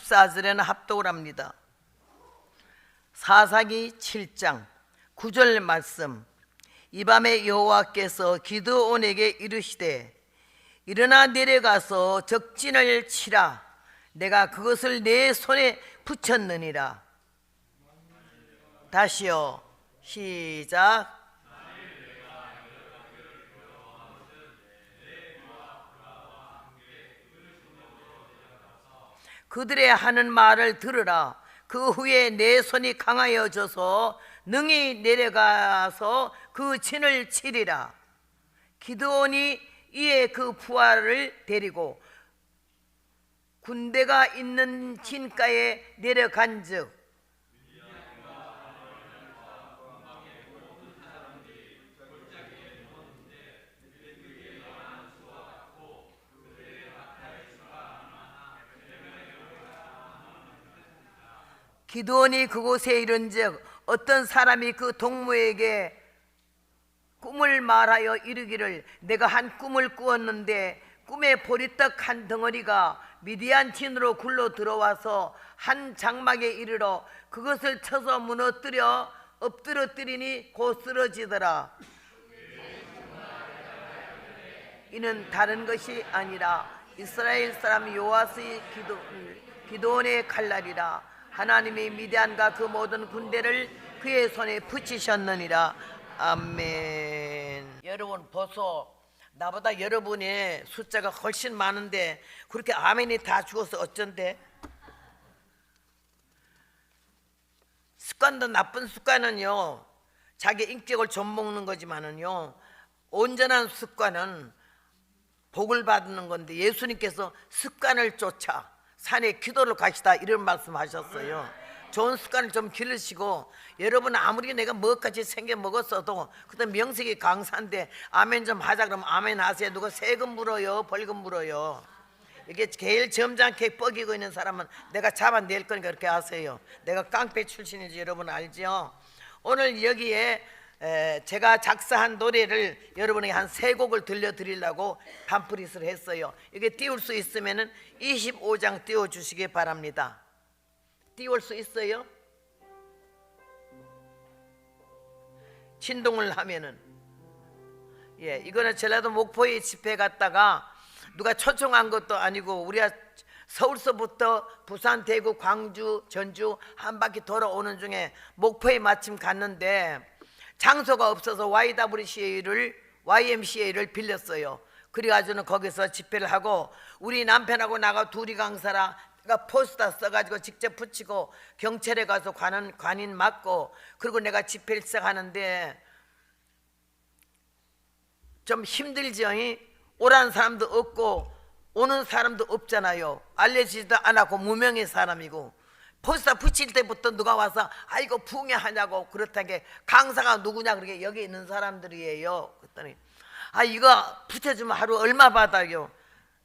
14절에는 합독을 합니다. 사사기 7장 9절 말씀. 이 밤에 여호와께서 기드온에게 이르시되 일어나 내려가서 적진을 치라. 내가 그것을 내 손에 붙였느니라. 다시요. 시작. 그들의 하는 말을 들으라. 그 후에 내 손이 강하여져서 능히 내려가서 그 진을 치리라. 기드온이 이에 그 부하를 데리고 군대가 있는 진가에 내려간즉 기드온이 그곳에 이른즉 어떤 사람이 그 동무에게 꿈을 말하여 이르기를 내가 한 꿈을 꾸었는데 꿈에 보리떡 한 덩어리가 미디안 진으로 굴러 들어와서 한 장막에 이르러 그것을 쳐서 무너뜨려 엎드러뜨리니 곧 쓰러지더라. 이는 다른 것이 아니라 이스라엘 사람 요아스의 기드온의 칼날이라. 하나님이 미디안과 그 모든 군대를 그의 손에 붙이셨느니라. 아멘. 여러분 보소, 나보다 여러분의 숫자가 훨씬 많은데 그렇게 아멘이 다 죽어서 어쩐데? 습관도 나쁜 습관은요 자기 인격을 좀먹는 거지만은요 온전한 습관은 복을 받는 건데 예수님께서 습관을 쫓아 산에 기도를 가시다 이런 말씀하셨어요. 좋은 습관을 좀 기르시고 여러분 아무리 내가 뭐까지 생겨 먹었어도 그때 명색이 강사인데 아멘 좀 하자 그러면 아멘 하세요. 누가 세금 물어요 벌금 물어요. 이게 제일 점잖게 뻐기고 있는 사람은 내가 잡아낼 거니까 그렇게 하세요. 내가 깡패 출신인지 여러분 알죠? 오늘 여기에 제가 작사한 노래를 여러분에게 한 3곡을 들려드리려고 밤프릿을 했어요. 이게 띄울 수 있으면 25장 띄워주시기 바랍니다. 띄울 수 있어요? 진동을 하면은 이거는 전라도 목포에 집회 갔다가 누가 초청한 것도 아니고 우리가 서울서부터 부산, 대구, 광주, 전주 한 바퀴 돌아오는 중에 목포에 마침 갔는데 장소가 없어서 YMCA를 빌렸어요. 그래가지고는 거기서 집회를 하고 우리 남편하고 나가 둘이 강사라 내가 포스터 써가지고 직접 붙이고 경찰에 가서 관인 맡고 그리고 내가 집회를 시작하는데 좀 힘들죠. 오라는 사람도 없고 오는 사람도 없잖아요. 알려지지도 않았고 무명의 사람이고 포스터 붙일 때부터 누가 와서 아이고 붕해하냐고 그렇다게 강사가 누구냐 그러게 여기 있는 사람들이에요. 그랬더니 이거 붙여주면 하루 얼마 받아요?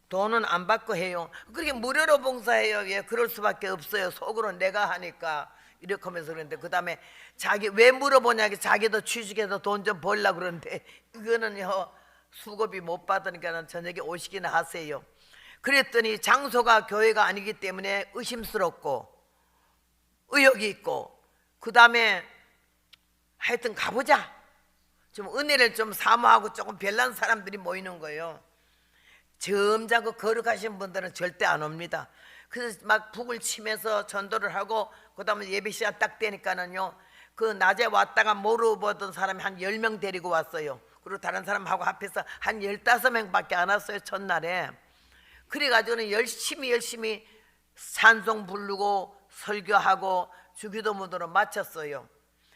돈은 안 받고 해요. 그렇게 무료로 봉사해요. 그럴 수밖에 없어요. 속으로 내가 하니까 이렇게 하면서 그랬는데 그 다음에 자기 왜 물어보냐 자기도 취직해서 돈 좀 벌려고 그러는데 이거는요 수고비 못 받으니까 저녁에 오시기나 하세요. 그랬더니 장소가 교회가 아니기 때문에 의심스럽고 의욕이 있고 그 다음에 하여튼 가보자. 좀 은혜를 좀 사모하고 조금 별난 사람들이 모이는 거예요. 점잖고 거룩하신 분들은 절대 안 옵니다. 그래서 막 북을 치면서 전도를 하고 그 다음에 예배 시간 딱 되니까는요 그 낮에 왔다가 모르고 보던 사람이 한 10명 데리고 왔어요. 그리고 다른 사람하고 합해서 한 15명밖에 안 왔어요 첫날에. 그래가지고는 열심히 찬송 부르고 설교하고 주기도문으로 마쳤어요.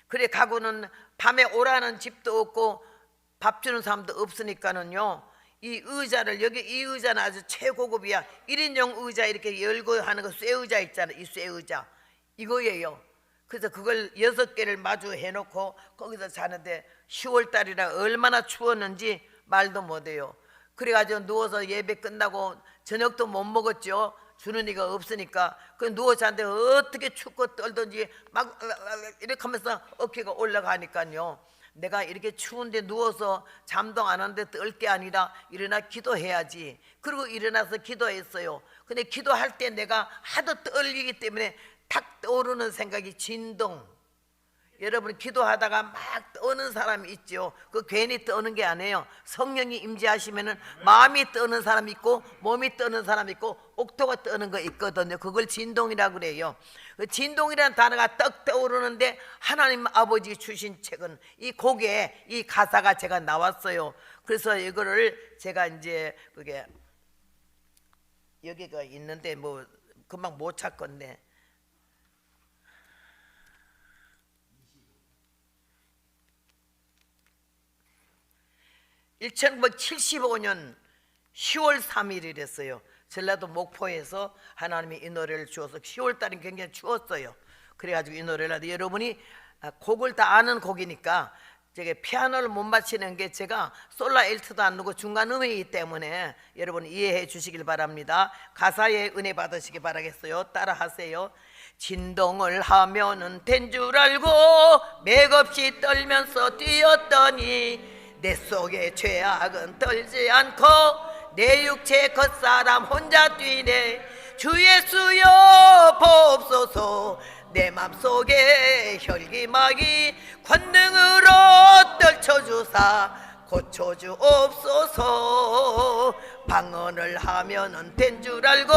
그래 가고는 밤에 오라는 집도 없고 밥 주는 사람도 없으니까는요 이 의자를 여기 이 의자는 아주 최고급이야. 1인용 의자 이렇게 열고 하는 거 쇠의자 있잖아요. 이 쇠의자 이거예요. 그래서 그걸 6개를 마주 해놓고 거기서 자는데 10월달이라 얼마나 추웠는지 말도 못해요. 그래가지고 누워서 예배 끝나고 저녁도 못 먹었죠. 주는 이가 없으니까. 그 누워 자는데 어떻게 춥고 떨던지 막 이렇게 하면서 어깨가 올라가니까요 내가 이렇게 추운데 누워서 잠도 안 하는데 떨 게 아니라 일어나 기도해야지. 그리고 일어나서 기도했어요. 근데 기도할 때 내가 하도 떨리기 때문에 탁 떠오르는 생각이 진동. 여러분 기도하다가 막 떠는 사람이 있죠. 그 괜히 떠는 게 아니에요. 성령이 임재하시면은 마음이 떠는 사람 있고 몸이 떠는 사람 있고 옥토가 떠는 거 있거든요. 그걸 진동이라고 그래요. 그 진동이라는 단어가 떡 떠오르는데 하나님 아버지 주신 책은 이 곡에 이 가사가 제가 나왔어요. 그래서 이거를 제가 이제 그게 여기가 있는데 뭐 금방 못 찾건데 1975년 10월 3일이랬어요. 전라도 목포에서 하나님이 이 노래를 주어서 10월 달은 굉장히 추웠어요. 그래가지고 이 노래를 하는데 여러분이 곡을 다 아는 곡이니까 제가 피아노를 못 맞히는 게 제가 솔라 엘트도 안 누고 중간 음이기 때문에 여러분 이해해 주시길 바랍니다. 가사에 은혜 받으시기 바라겠어요. 따라 하세요. 진동을 하면은 된 줄 알고 맥없이 떨면서 뛰었더니 내 속의 죄악은 떨지 않고 내 육체 겉사람 혼자 뛰네. 주 예수여 보옵소서. 내 맘속에 혈기막이 권능으로 떨쳐주사 고쳐주옵소서. 방언을 하면은 된 줄 알고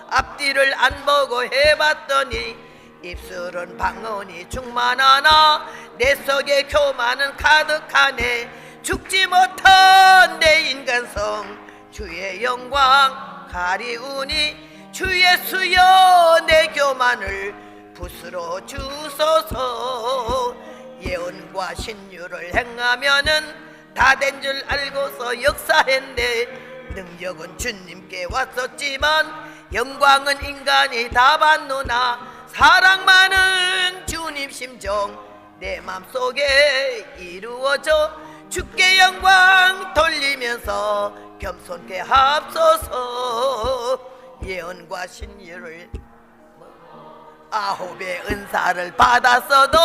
앞뒤를 안 보고 해봤더니 입술은 방언이 충만하나 내 속에 교만은 가득하네. 죽지 못한 내 인간성 주의 영광 가리우니 주 예수여 내 교만을 부스러 주소서. 예언과 신유를 행하면은 다 된 줄 알고서 역사했네. 능력은 주님께 왔었지만 영광은 인간이 다 받노나 사랑 많은 주님 심정 내 맘속에 이루어져 주께 영광 돌리면서 겸손케 합소서. 예언과 신유를 9의 은사를 받았어도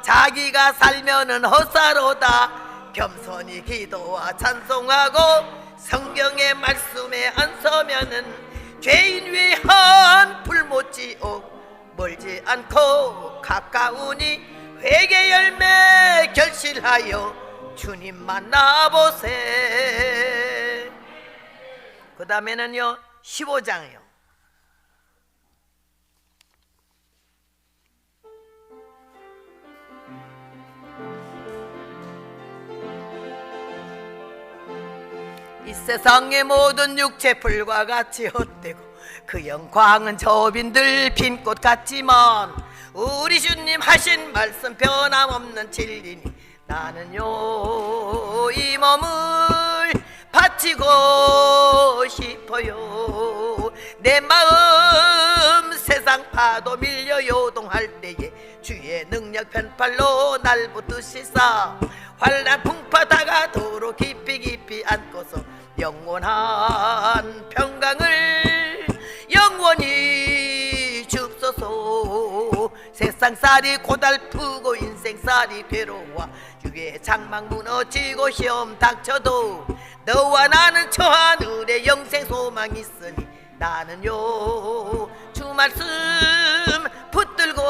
자기가 살면은 헛사로다. 겸손히 기도와 찬송하고 성경의 말씀에 안 서면은 죄인 위한 불못지옥 멀지 않고 가까우니 회개 열매 결실하여 주님 만나보세. 그 다음에는요 15장이요. 이 세상의 모든 육체 풀과 같이 헛되고 그 영광은 저빈들 빈 꽃 같지만 우리 주님 하신 말씀 변함없는 진리니 나는요 이 몸을 바치고 싶어요. 내 마음 세상 파도 밀려 요동할 때에 주의 능력 편팔로 날 붙드시사 환난 풍파다가 도로 깊이 깊이 안고서 영원한 평강을 영원히 줍소서. 세상살이 고달프고 인생살이 괴로워 주의 장막 무너지고 시험 닥쳐도 너와 나는 저 하늘에 영생 소망 있으니 나는요 주 말씀 붙들고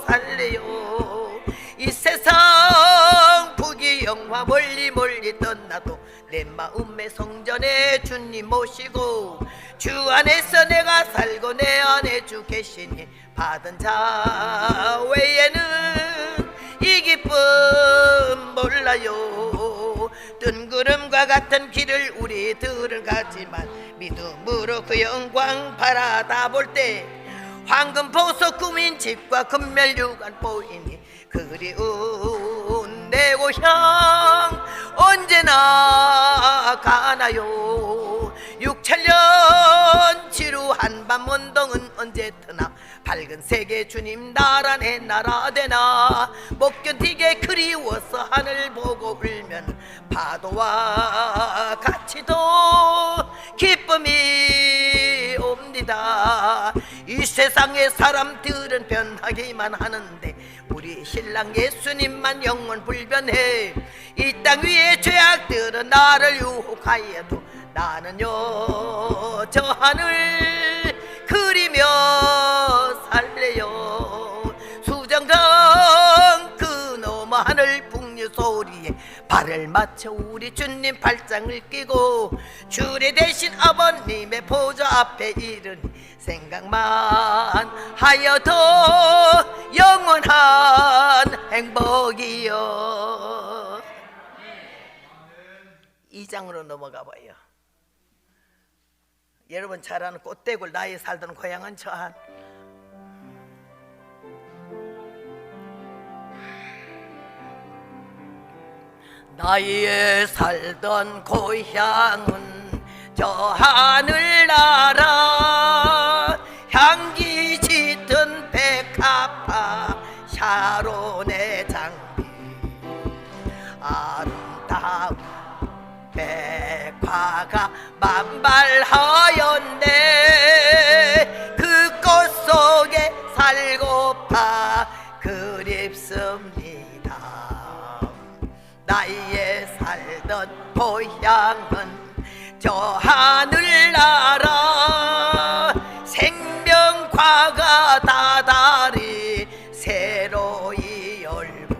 살래요. 이 세상 부귀 영화 멀리 멀리 떠나도 내 마음의 성전에 주님 모시고 주 안에서 내가 살고 내 안에 주 계시니 받은 자 외에는 이 기쁨 몰라요. 뜬구름과 같은 길을 우리들은 가지만 믿음으로 그 영광 바라다 볼 때 황금 보석 꾸민 집과 금멸류관 보이니 그리운 내 고향 언제나 가나요. 6,7년 지루한 밤 운동은 언제 트나 밝은 세계 주님 나라 내 나라 되나 못 견디게 그리워서 하늘 보고 울면 파도와 같이도 기쁨이 옵니다. 이 세상의 사람들은 변하기만 하는데 우리 신랑 예수님만 영원 불변해. 이 땅 위의 죄악들은 나를 유혹하여도 나는요 저 하늘 그리며 살래요. 수정정 그 너머 하늘 풍류 소리에 발을 맞춰 우리 주님 발장을 끼고 주례 대신 아버님의 보좌 앞에 이르니 생각만 하여도 영원한 행복이요. 2장으로 넘어가 봐요. 여러분 잘 아는 꽃대굴 나의 살던 고향은 저한 나의 살던 고향은 저 하늘나라 향기 짙은 백합화 샤론의 장비 아름다운 백화가 만발하였네. 그 꽃 속에 살고파 그립습니다. 나의 살던 고향은 저 하늘나라 생명과가 다달이 새로이 열고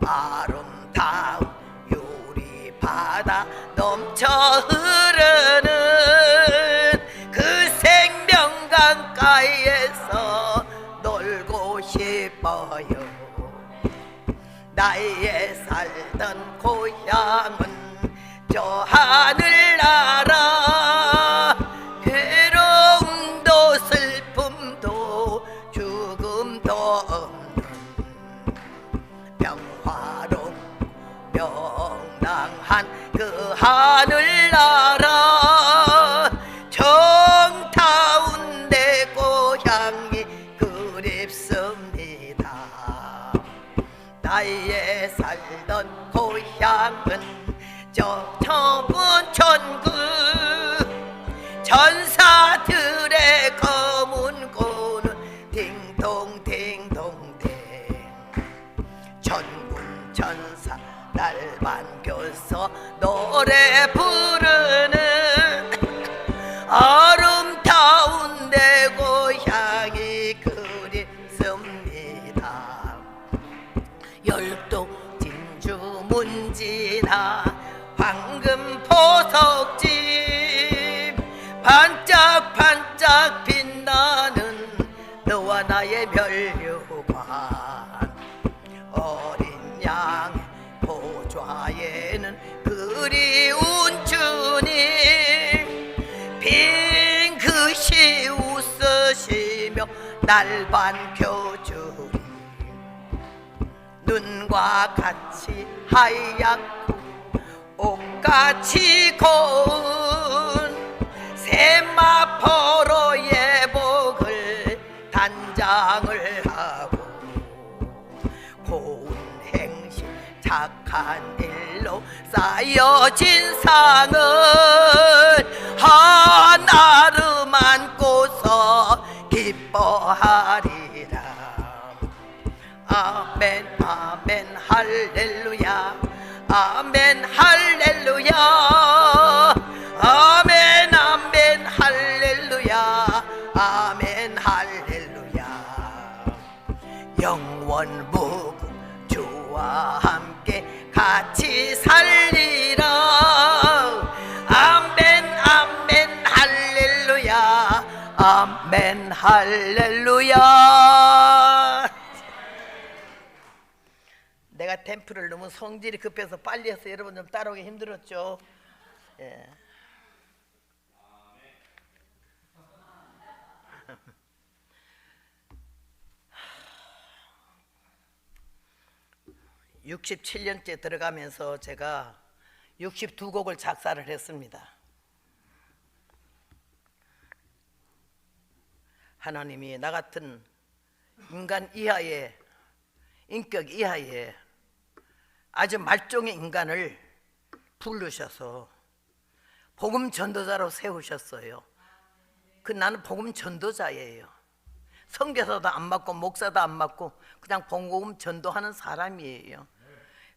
아름다운 유리바다 넘쳐 흐르는 그 생명강가에서 놀고 싶어요. 나의 살던 고향은 저 하늘나라 괴로움도 슬픔도 죽음도 없는 평화롭고 명랑한 그 하늘나라 정다운 내 고향이 그립습니다. 나의 살던 고향은 저 좁은 천국 전사들의 검은 고는 딩동딩동댕 천군 천사 날반겨서 노래 부르는 아름다운 내 고향이 그립습니다. 열도 진주 문지나 황금 보석집 반짝반짝 빛나는 너와 나의 멸류관 어린 양 보좌에는 그리운 주님 빈 글씨 웃으시며 날 반겨주리 눈과 같이 하얗고 옷같이 고운 세마포로 예복을 단장을 하고 고운 행실 착한 일로 쌓여진 상을 하나름 안고서 기뻐하리라. 아멘 아멘 할렐루야 아멘 할렐루야 아멘 아멘 할렐루야 아멘 할렐루야. 영원 무궁 주와 함께 같이 살리라. 아멘 아멘 할렐루야 아멘 할렐루야. 내가 템플을 너무 성질이 급해서 빨리 해서 여러분 좀 따라오기 힘들었죠. 예. 67년째 들어가면서 제가 62곡을 작사를 했습니다. 하나님이 나 같은 인간 이하의 인격 이하의 아주 말종의 인간을 부르셔서 복음 전도자로 세우셨어요. 나는 복음 전도자예요. 선교사도 안 맡고 목사도 안 맡고 그냥 복음 전도하는 사람이에요.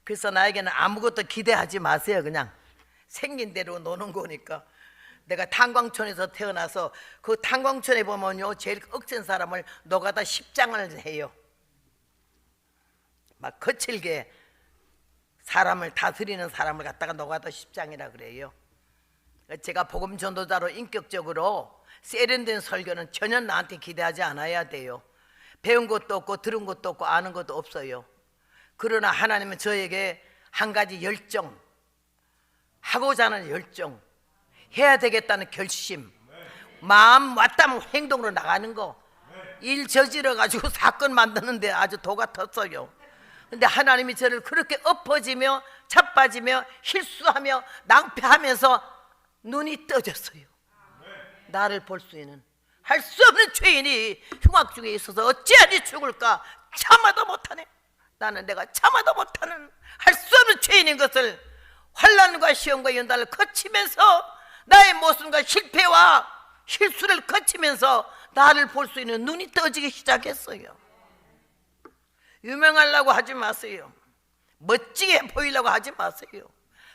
그래서 나에게는 아무것도 기대하지 마세요. 그냥 생긴 대로 노는 거니까. 내가 탄광촌에서 태어나서 그 탄광촌에 보면요, 제일 억센 사람을 노가다 10장을 해요. 막 거칠게 사람을 다스리는 사람을 갖다가 노가다 10장이라 그래요. 제가 복음 전도자로 인격적으로 세련된 설교는 전혀 나한테 기대하지 않아야 돼요. 배운 것도 없고 들은 것도 없고 아는 것도 없어요. 그러나 하나님은 저에게 한 가지 열정, 하고자 하는 열정, 해야 되겠다는 결심, 마음 왔다면 행동으로 나가는 거, 일 저지러 가지고 사건 만드는데 아주 도가 텄어요. 근데 하나님이 저를 그렇게 엎어지며 자빠지며 실수하며 낭패하면서 눈이 떠졌어요. 나를 볼 수 있는, 할 수 없는 죄인이 흉악 중에 있어서 어찌하리 죽을까 참아도 못하네. 나는 내가 참아도 못하는 할 수 없는 죄인인 것을 환난과 시험과 연단을 거치면서 나의 모순과 실패와 실수를 거치면서 나를 볼 수 있는 눈이 떠지기 시작했어요. 유명하려고 하지 마세요. 멋지게 보이려고 하지 마세요.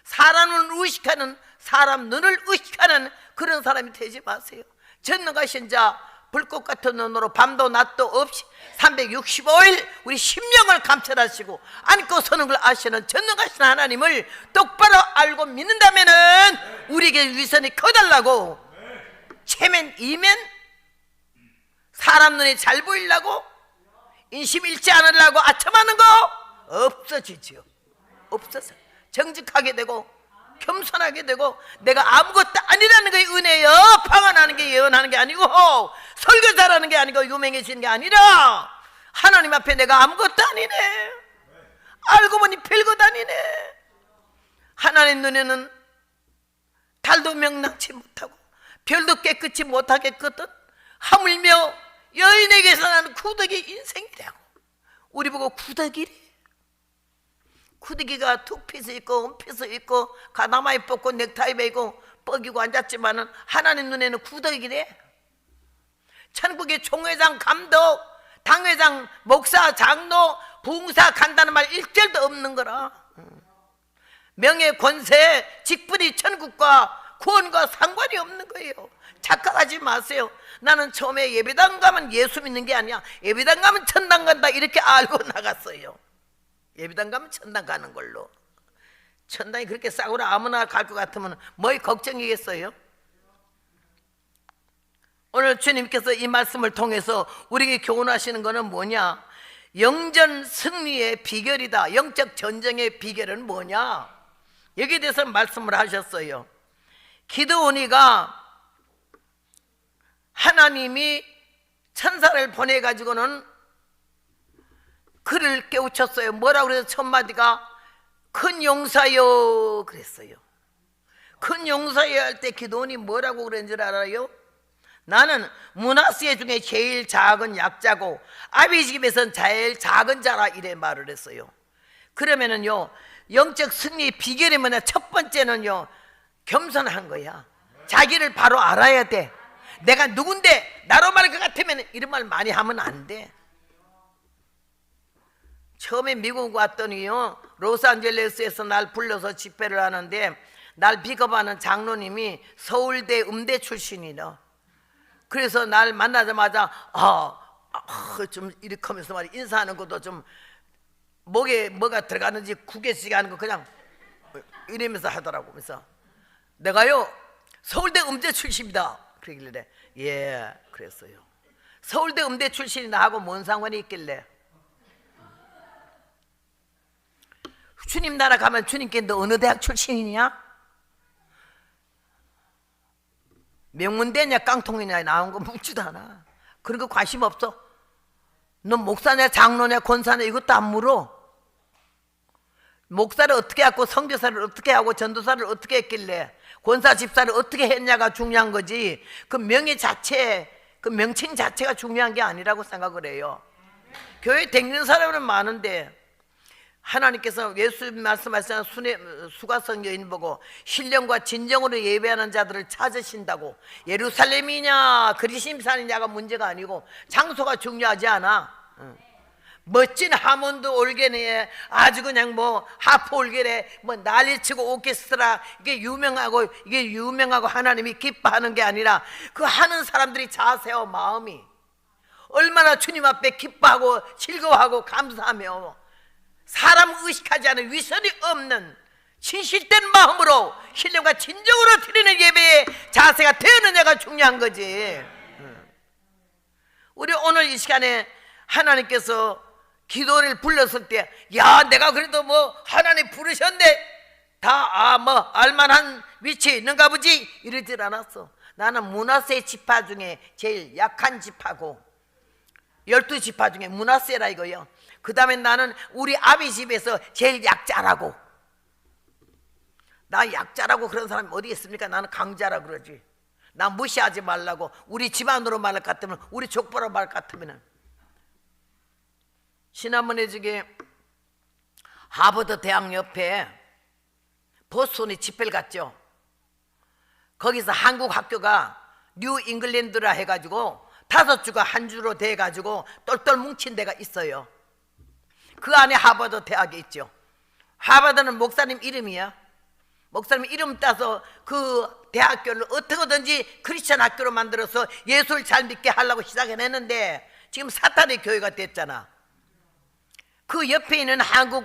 사람을 의식하는, 사람 눈을 의식하는 그런 사람이 되지 마세요. 전능하신 자 불꽃 같은 눈으로 밤도 낮도 없이 365일 우리 심령을 감찰하시고 안고 서는 걸 아시는 전능하신 하나님을 똑바로 알고 믿는다면은 우리에게 위선이 커달라고 체면 이면 사람 눈에 잘 보이려고 인심 잃지 않으려고 아첨하는 거 없어지지요. 없어서 정직하게 되고 겸손하게 되고 내가 아무것도 아니라는 게 은혜요. 방언하는 게 예언하는 게 아니고 설교 잘하는 게 아니고 유명해지는 게 아니라 하나님 앞에 내가 아무것도 아니네. 알고 보니 별것 아니네. 하나님 눈에는 달도 명랑치 못하고 별도 깨끗이 못하겠거든. 하물며 여인에게서 나는 구더기 인생이라고. 우리 보고 구더기래. 구더기가 툭피스 있고 은피스 있고 가다마이 뽑고 넥타이 매고 뻐기고 앉았지만은 하나님 눈에는 구더기래. 천국의 총회장, 감독, 당회장, 목사, 장로, 부흥사 간다는 말 일절도 없는 거라. 명예, 권세, 직분이 천국과 구원과 상관이 없는 거예요. 착각하지 마세요. 나는 처음에 예배당 가면 예수 믿는 게 아니야. 예배당 가면 천당 간다 이렇게 알고 나갔어요. 예배당 가면 천당 가는 걸로. 천당이 그렇게 싸구려 아무나 갈 것 같으면 뭐의 걱정이겠어요? 오늘 주님께서 이 말씀을 통해서 우리에게 교훈하시는 것은 뭐냐? 영전 승리의 비결이다. 영적 전쟁의 비결은 뭐냐? 여기에 대해서 말씀을 하셨어요. 기드온이가 하나님이 천사를 보내가지고는 그를 깨우쳤어요. 뭐라고 그래서 첫 마디가 큰 용사여 그랬어요. 큰 용사여 할 때 기드온이 뭐라고 그랬는 줄 알아요? 나는 므낫세 중에 제일 작은 약자고 아비 집에선 제일 작은 자라 이래 말을 했어요. 그러면은요 영적 승리의 비결이 뭐냐? 첫 번째는요 겸손한 거야. 자기를 바로 알아야 돼. 내가 누군데 나로 말할 것 같으면 이런 말 많이 하면 안 돼. 처음에 미국 왔더니요 로스앤젤레스에서 날 불러서 집회를 하는데 날 픽업하는 장로님이 서울대 음대 출신이라. 그래서 날 만나자마자 좀 이렇게 하면서 말이 인사하는 것도 좀 목에 뭐가 들어가는지 구겨지게 하는 거 그냥 이러면서 하더라고. 그래서 내가요 서울대 음대 출신이다 그러길래 예 그랬어요. 서울대 음대 출신이 나하고 뭔 상관이 있길래. 주님 나라 가면 주님께 너 어느 대학 출신이냐? 명문대냐 깡통이냐 나온 거 묻지도 않아. 그런 거 관심 없어. 너 목사냐 장로냐 권사냐 이것도 안 물어. 목사를 어떻게 하고 선교사를 어떻게 하고 전도사를 어떻게 했길래 권사 집사를 어떻게 했냐가 중요한 거지 그 명예 자체 그 명칭 자체가 중요한 게 아니라고 생각을 해요. 교회 다니는 사람은 많은데 하나님께서 예수 말씀하시는 수가성 여인 보고 신령과 진정으로 예배하는 자들을 찾으신다고. 예루살렘이냐 그리심산이냐가 문제가 아니고 장소가 중요하지 않아. 멋진 하몬드 올게네, 아주 그냥 뭐 하프 올게네, 뭐 난리치고 오케스트라, 이게 유명하고 하나님이 기뻐하는 게 아니라 그 하는 사람들이 자세와 마음이 얼마나 주님 앞에 기뻐하고 즐거워하고 감사하며 사람 의식하지 않은 위선이 없는 진실된 마음으로 신령과 진정으로 드리는 예배의 자세가 되느냐가 중요한 거지. 우리 오늘 이 시간에 하나님께서 기도를 불렀을 때, 야, 내가 그래도 뭐 하나님 부르셨네, 다 뭐 알만한 위치에 있는가 보지, 이러질 않았어. 나는 므낫세 지파 중에 제일 약한 지파고 12지파 중에 므낫세라 이거요. 그 다음에 나는 우리 아비 집에서 제일 약자라고. 나 약자라고 그런 사람이 어디 있습니까? 나는 강자라 그러지. 나 무시하지 말라고. 우리 집안으로 말할 것 같으면, 우리 족보로 말할 것 같으면. 지난번에 저기 하버드 대학 옆에 보스턴에 집회를 갔죠. 거기서 한국 학교가 뉴 잉글랜드라 해가지고 5주가 한 주로 돼가지고 똘똘 뭉친 데가 있어요. 그 안에 하버드 대학이 있죠. 하버드는 목사님 이름이야. 목사님 이름 따서 그 대학교를 어떻게든지 크리스천 학교로 만들어서 예수를 잘 믿게 하려고 시작해냈는데 지금 사탄의 교회가 됐잖아. 그 옆에 있는 한국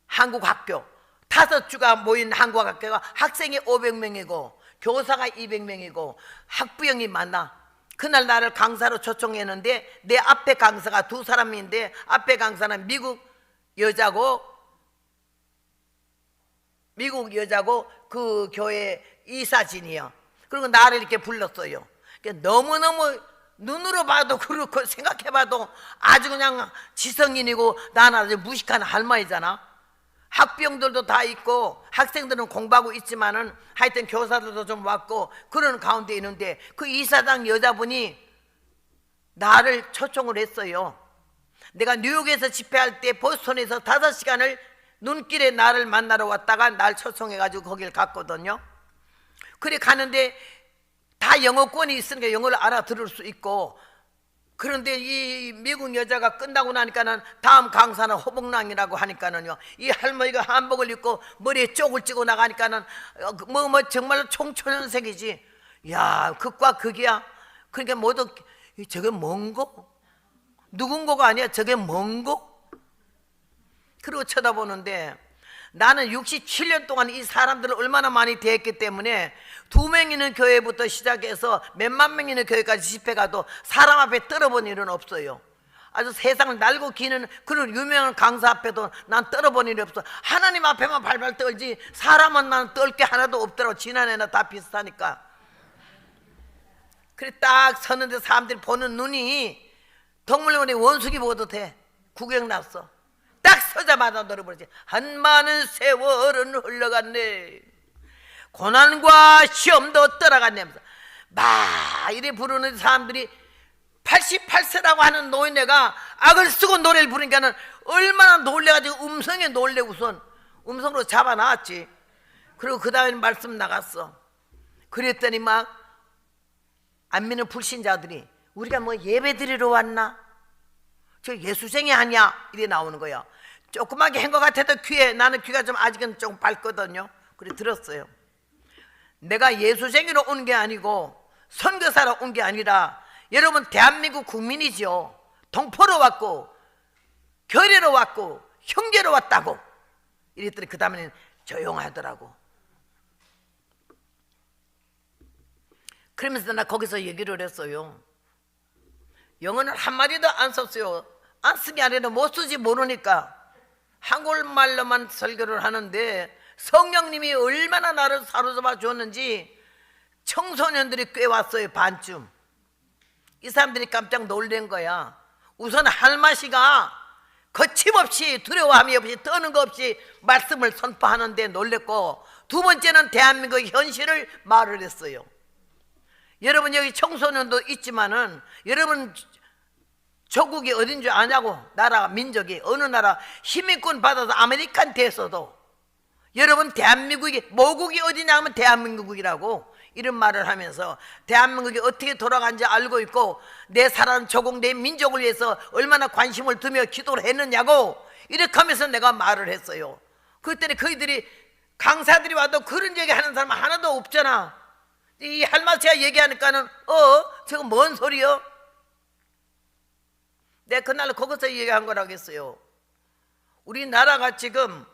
학교 5주가 모인 한국 학교가 학생이 500명이고 교사가 200명이고 학부형이 많아. 그날 나를 강사로 초청했는데 내 앞에 강사가 2사람인데 앞에 강사는 미국 여자고 그 교회 이사진이요. 그리고 나를 이렇게 불렀어요. 너무너무 눈으로 봐도 그렇고 생각해봐도 아주 그냥 지성인이고 나는 아주 무식한 할머니잖아. 학부형들도 다 있고 학생들은 공부하고 있지만은 하여튼 교사들도 좀 왔고 그런 가운데 있는데 그 이사장 여자분이 나를 초청을 했어요. 내가 뉴욕에서 집회할 때 보스턴에서 5시간을 눈길에 나를 만나러 왔다가 날 초청해가지고 거길 갔거든요. 그래 가는데 다 영어권이 있으니까 영어를 알아들을 수 있고, 그런데 이 미국 여자가 끝나고 나니까는 다음 강사는 호복랑이라고 하니까는요, 이 할머니가 한복을 입고 머리에 쪽을 찌고 나가니까는 뭐 정말로 총초년생이지. 야, 극과 극이야. 그러니까 모두 저게 뭔고? 누군고가 아니야. 저게 뭔고? 그리고 쳐다보는데 나는 67년 동안 이 사람들을 얼마나 많이 대했기 때문에 2명 있는 교회부터 시작해서 몇만 명 있는 교회까지 집회 가도 사람 앞에 떨어본 일은 없어요. 아주 세상을 날고 기는 그런 유명한 강사 앞에도 난 떨어본 일이 없어. 하나님 앞에만 발발 떨지 사람은 난 떨 게 하나도 없더라고. 지난해나 다 비슷하니까. 그래 딱 서는데 사람들이 보는 눈이 동물원의 원숭이 보도 돼. 구경 났어. 딱 서자마자 노래 부르지. 한 많은 세월은 흘러갔네, 고난과 시험도 떠나갔네 하면서 막 이래 부르는 사람들이 88세라고 하는 노인네가 악을 쓰고 노래를 부르니까는 얼마나 놀래가지고 음성에 놀래. 우선 음성으로 잡아놨지. 그리고 그 다음에 말씀 나갔어. 그랬더니 막 안 믿는 불신자들이 우리가 뭐 예배 드리러 왔나? 저 예수쟁이 아니야? 이래 나오는 거야. 조그맣게 한 것 같아도 귀에, 나는 귀가 좀 아직은 좀 밝거든요. 그래 들었어요. 내가 예수쟁이로 온 게 아니고 선교사로 온 게 아니라 여러분 대한민국 국민이죠. 동포로 왔고 교회로 왔고 형제로 왔다고 이랬더니 그 다음에는 조용하더라고. 그러면서 나 거기서 얘기를 했어요. 영어는 한마디도 안 썼어요. 안 쓴 게 아니라 못 쓰지 모르니까 한국말로만 설교를 하는데 성령님이 얼마나 나를 사로잡아 줬는지 청소년들이 꽤 왔어요. 반쯤. 이 사람들이 깜짝 놀란 거야. 우선 할마씨가 거침없이 두려워함이 없이 떠는 거 없이 말씀을 선포하는데 놀랬고, 두 번째는 대한민국 현실을 말을 했어요. 여러분 여기 청소년도 있지만은 여러분 조국이 어딘 줄 아냐고. 나라 민족이 어느 나라 힘있군 받아서 아메리칸 됐어도 여러분 대한민국이 모국이 어디냐 하면 대한민국이라고 이런 말을 하면서 대한민국이 어떻게 돌아간지 알고 있고 내 사람 조국 내 민족을 위해서 얼마나 관심을 두며 기도를 했느냐고 이렇게 하면서 내가 말을 했어요. 그랬더니 그이들이 강사들이 와도 그런 얘기 하는 사람 하나도 없잖아. 이 할마치가 얘기하니까는 저거 뭔 소리요? 내가 그날 거기서 얘기한 거라고 했어요. 우리나라가 지금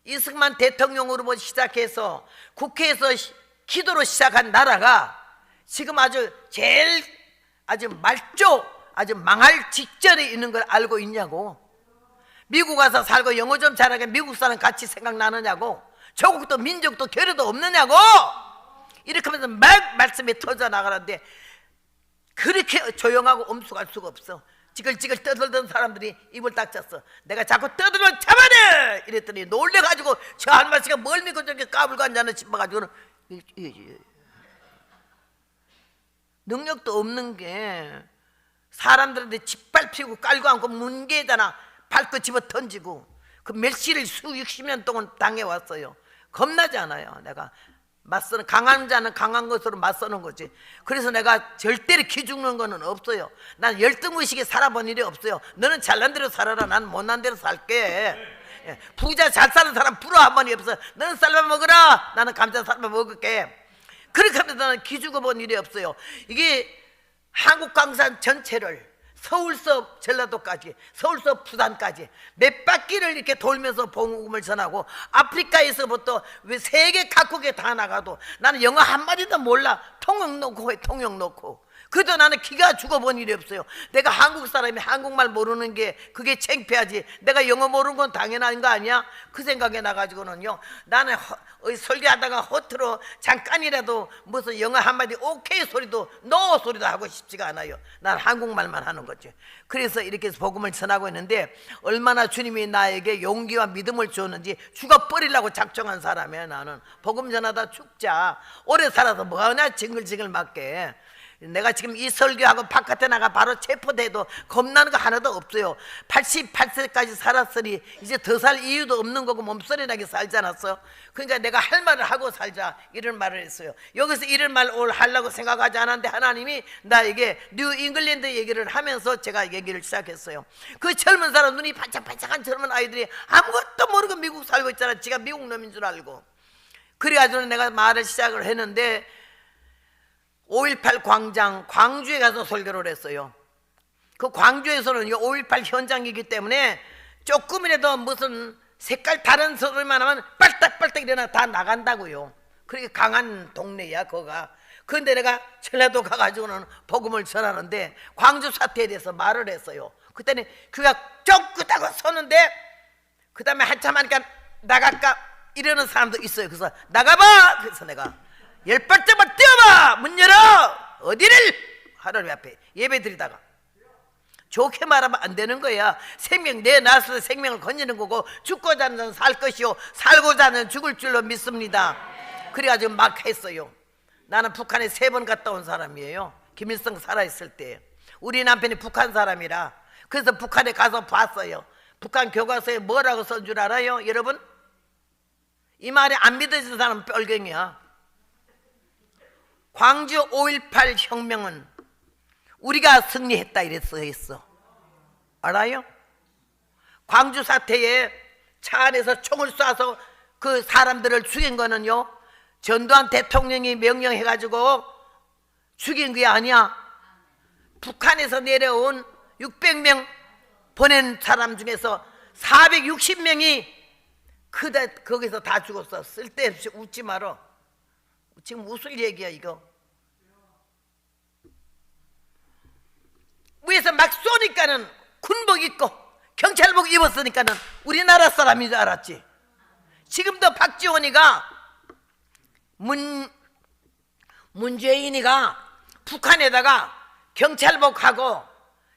이승만 대통령으로부터 시작해서 국회에서 기도로 시작한 나라가 지금 아주 말조 아주 망할 직전에 있는 걸 알고 있냐고. 미국 가서 살고 영어 좀 잘하게 미국 사람 같이 생각나느냐고. 조국도 민족도 결여도 없느냐고. 이렇게 하면서 막 말씀이 터져나가는데 그렇게 조용하고 엄숙할 수가 없어. 지글지글 떠들던 사람들이 입을 딱 쳤어. 내가 자꾸 떠들면 잡아내! 이랬더니 놀래가지고 저 할머니가 뭘 믿고 저렇게 까불고 앉아는 싶어가지고는 능력도 없는 게 사람들한테 짓밟히고 깔고 앉고 문개에다나 밟고 집어 던지고 그 멸시를 수육십 년 동안 당해왔어요. 겁나지 않아요. 내가 맞서는 강한 자는 강한 것으로 맞서는 거지. 그래서 내가 절대로 기죽는 거는 없어요. 난 열등의식에 살아본 일이 없어요. 너는 잘난 대로 살아라. 난 못난 대로 살게. 부자 잘 사는 사람 부러워 번이 없어. 너는 쌀밥 먹어라. 나는 감자 쌀밥 먹을게. 그렇게 하면서 나는 기죽어 본 일이 없어요. 이게 한국 강산 전체를 서울서 전라도까지 서울서 부산까지 몇 바퀴를 이렇게 돌면서 복음을 전하고 아프리카에서부터 세계 각국에 다 나가도 나는 영어 한마디도 몰라. 통역 놓고 해. 통역 놓고. 그래도 나는 기가 죽어본 일이 없어요. 내가 한국 사람이 한국말 모르는 게 그게 창피하지. 내가 영어 모르는 건 당연한 거 아니야? 그 생각에 나가지고는요, 나는 설교하다가 허투루 잠깐이라도 무슨 영어 한마디 오케이 소리도 노 소리도 하고 싶지가 않아요. 난 한국말만 하는 거지. 그래서 이렇게 복음을 전하고 있는데 얼마나 주님이 나에게 용기와 믿음을 주었는지 죽어버리려고 작정한 사람이야. 나는 복음 전하다 죽자. 오래 살아서 뭐하냐 징글징글 맞게. 내가 지금 이 설교하고 바깥에 나가 바로 체포돼도 겁나는 거 하나도 없어요. 88세까지 살았으니 이제 더 살 이유도 없는 거고 몸소리 나게 살지 않았어. 그러니까 내가 할 말을 하고 살자 이런 말을 했어요. 여기서 이런 말 하려고 생각하지 않았는데 하나님이 나에게 뉴 잉글랜드 얘기를 하면서 제가 얘기를 시작했어요. 그 젊은 사람 눈이 반짝반짝한 젊은 아이들이 아무것도 모르고 미국 살고 있잖아. 지가 미국 놈인 줄 알고. 그래가지고 내가 말을 시작을 했는데 5.18 광장 광주에 가서 설교를 했어요. 그 광주에서는 5.18 현장이기 때문에 조금이라도 무슨 색깔 다른 소리만 하면 빨딱빨딱 일어나 다 나간다고요. 그렇게 강한 동네야 거가. 그런데 내가 전라도 가가지고는 복음을 전하는데 광주 사태에 대해서 말을 했어요. 그때는 그가 쫓긋하고 서는데 그 다음에 한참 하니까 나갈까 이러는 사람도 있어요. 그래서 나가봐. 그래서 내가 10발짝만 뛰어봐. 문 열어. 어디를? 하나님 앞에 예배 드리다가. 좋게 말하면 안 되는 거야. 생명 내놨을 때 생명을 건지는 거고 죽고자 하는 자는 살 것이요 살고자 하는 자는 죽을 줄로 믿습니다. 그래가지고 막 했어요. 나는 북한에 3번 갔다 온 사람이에요. 김일성 살아있을 때. 우리 남편이 북한 사람이라. 그래서 북한에 가서 봤어요. 북한 교과서에 뭐라고 쓴 줄 알아요? 여러분? 이 말이 안 믿어지는 사람은 뻘갱이야. 광주 5.18 혁명은 우리가 승리했다 이랬어 했어. 알아요? 광주 사태에 차 안에서 총을 쏴서 그 사람들을 죽인 거는요, 전두환 대통령이 명령해가지고 죽인 게 아니야. 북한에서 내려온 600명 보낸 사람 중에서 460명이 거기서 다 죽었어. 쓸데없이 웃지 말어. 지금 웃을 얘기야 이거. 위에서 막 쏘니까는 군복 입고 경찰복 입었으니까는 우리나라 사람인 줄 알았지. 지금도 박지원이가 문재인이가 북한에다가 경찰복하고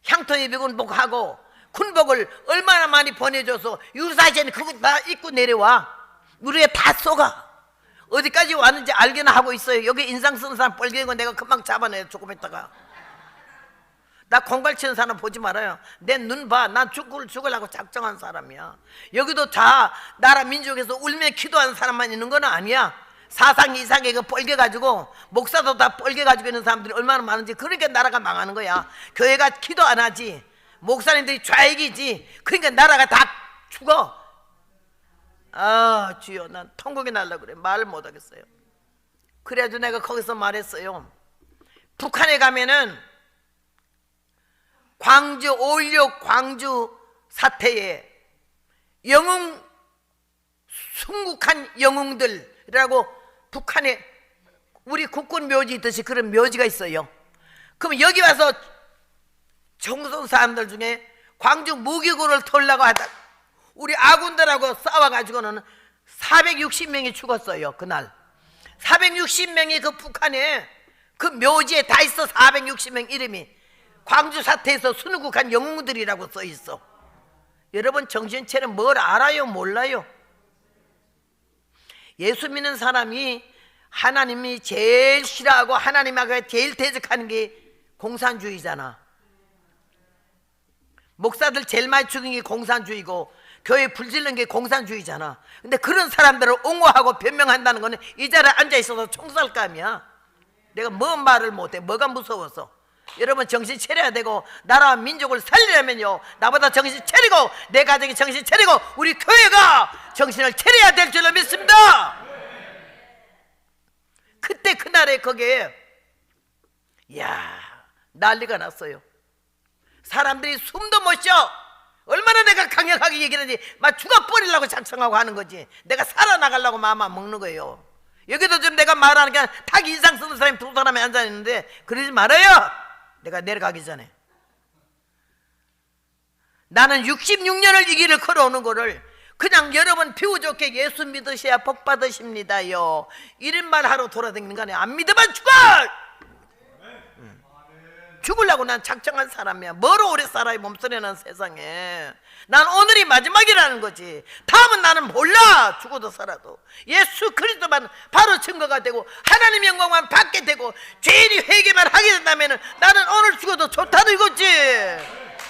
향토예비군복하고 군복을 얼마나 많이 보내줘서 유사시에는 그거 다 입고 내려와. 우리에 다 쏘가. 어디까지 왔는지 알게나 하고 있어요. 여기 인상 쓰는 사람 뻘개고 내가 금방 잡아내요. 조금 있다가. 나 공갈 치는 사람 보지 말아요. 내 눈 봐. 난 죽으려고 작정한 사람이야. 여기도 다 나라 민족에서 울며 기도하는 사람만 있는 건 아니야. 사상 이상에 그 뻘개가지고 목사도 다 뻘개가지고 있는 사람들이 얼마나 많은지. 그러니까 나라가 망하는 거야. 교회가 기도 안 하지, 목사님들이 좌익이지. 그러니까 나라가 다 죽어. 아 주여, 난 통곡이 날라 그래. 말을 못하겠어요. 그래가지고 내가 거기서 말했어요. 북한에 가면은 광주 5.16 광주 사태에 영웅, 순국한 영웅들이라고 북한에 우리 국군 묘지 있듯이 그런 묘지가 있어요. 그럼 여기 와서 정성 사람들 중에 광주 무기고를 털려고 하다 우리 아군들하고 싸워가지고는 460명이 죽었어요. 그날 460명이 그 북한에 그 묘지에 다 있어. 460명 이름이 광주 사태에서 순국한 영웅들이라고 써 있어. 여러분 정신차려. 뭘 알아요? 몰라요? 예수 믿는 사람이 하나님이 제일 싫어하고 하나님하고 제일 대적하는 게 공산주의잖아. 목사들 제일 많이 죽인 게 공산주의고 교회 불질른 게 공산주의잖아. 근데 그런 사람들을 옹호하고 변명한다는 거는 이 자리에 앉아있어서 총살감이야. 내가 뭔 말을 못해. 뭐가 무서워서. 여러분 정신 차려야 되고 나라와 민족을 살리려면요, 나보다 정신 차리고 내 가정이 정신 차리고 우리 교회가 정신을 차려야 될 줄로 믿습니다. 그때 그날에 거기에 이야 난리가 났어요. 사람들이 숨도 못 쉬어. 얼마나 내가 강력하게 얘기하는지 막 죽어버리려고 작정하고 하는 거지. 내가 살아나가려고 마음 먹는 거예요. 여기도 지금 내가 말하니까 탁 인상 쓰는 사람이 두 사람이 앉아있는데 그러지 말아요. 내가 내려가기 전에 나는 66년을 이 길을 걸어오는 거를 그냥 여러분 비우좋게 예수 믿으셔야 복 받으십니다요 이런 말 하러 돌아다니는 거 아니야. 안 믿으면 죽어. 죽으려고 난 작정한 사람이야. 뭐로 오래 살아요 몸소리는 세상에. 난 오늘이 마지막이라는 거지. 다음은 나는 몰라. 죽어도 살아도 예수 그리스도만 바로 증거가 되고 하나님 영광만 받게 되고 죄인이 회개만 하게 된다면 나는 오늘 죽어도 좋다는 이거지.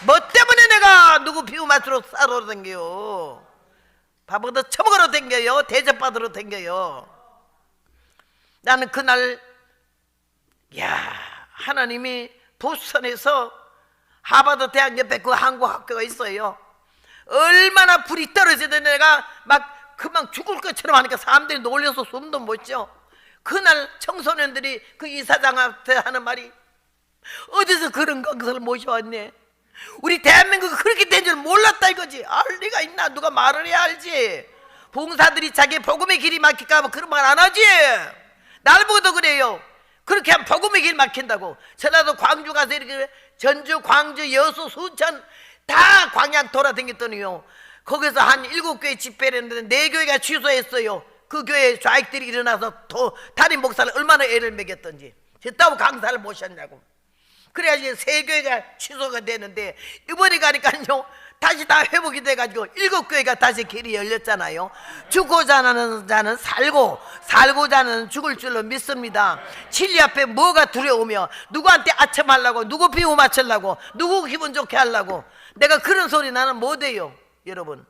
뭐 때문에 내가 누구 비유 맞추러 싸러 댕겨요. 바보도 처먹으러 댕겨요. 대접받으러 댕겨요. 나는 그날 야 하나님이 보스턴에서 하버드 대학 옆에 그 한국 학교가 있어요. 얼마나 불이 떨어지던 내가 막 금방 죽을 것처럼 하니까 사람들이 놀려서 숨도 못 쉬어. 그날 청소년들이 그 이사장한테 하는 말이 어디서 그런 것을 모셔왔네. 우리 대한민국이 그렇게 된 줄 몰랐다 이거지. 알 리가 있나. 누가 말을 해야 알지. 봉사들이 자기 복음의 길이 막힐까 봐 그런 말 안 하지. 날 보고도 그래요. 그렇게 하면 복음의 길 막힌다고. 전라도 광주 가서 이렇게 전주, 광주, 여수, 순천 다 광양 돌아다녔더니요, 거기서 한 7교회 집회를 했는데 4교회가 취소했어요. 그 교회 좌익들이 일어나서 담임 목사를 얼마나 애를 먹였던지. 됐다고 강사를 모셨냐고. 그래야지 3교회가 취소가 되는데 이번에 가니까요 다시 다 회복이 돼가지고 7교회가 다시 길이 열렸잖아요. 죽고자 하는 자는 살고자 하는 죽을 줄로 믿습니다. 진리 앞에 뭐가 두려우며 누구한테 아첨하려고, 누구 비유 맞추려고, 누구 기분 좋게 하려고. 내가 그런 소리 나는 못해요. 여러분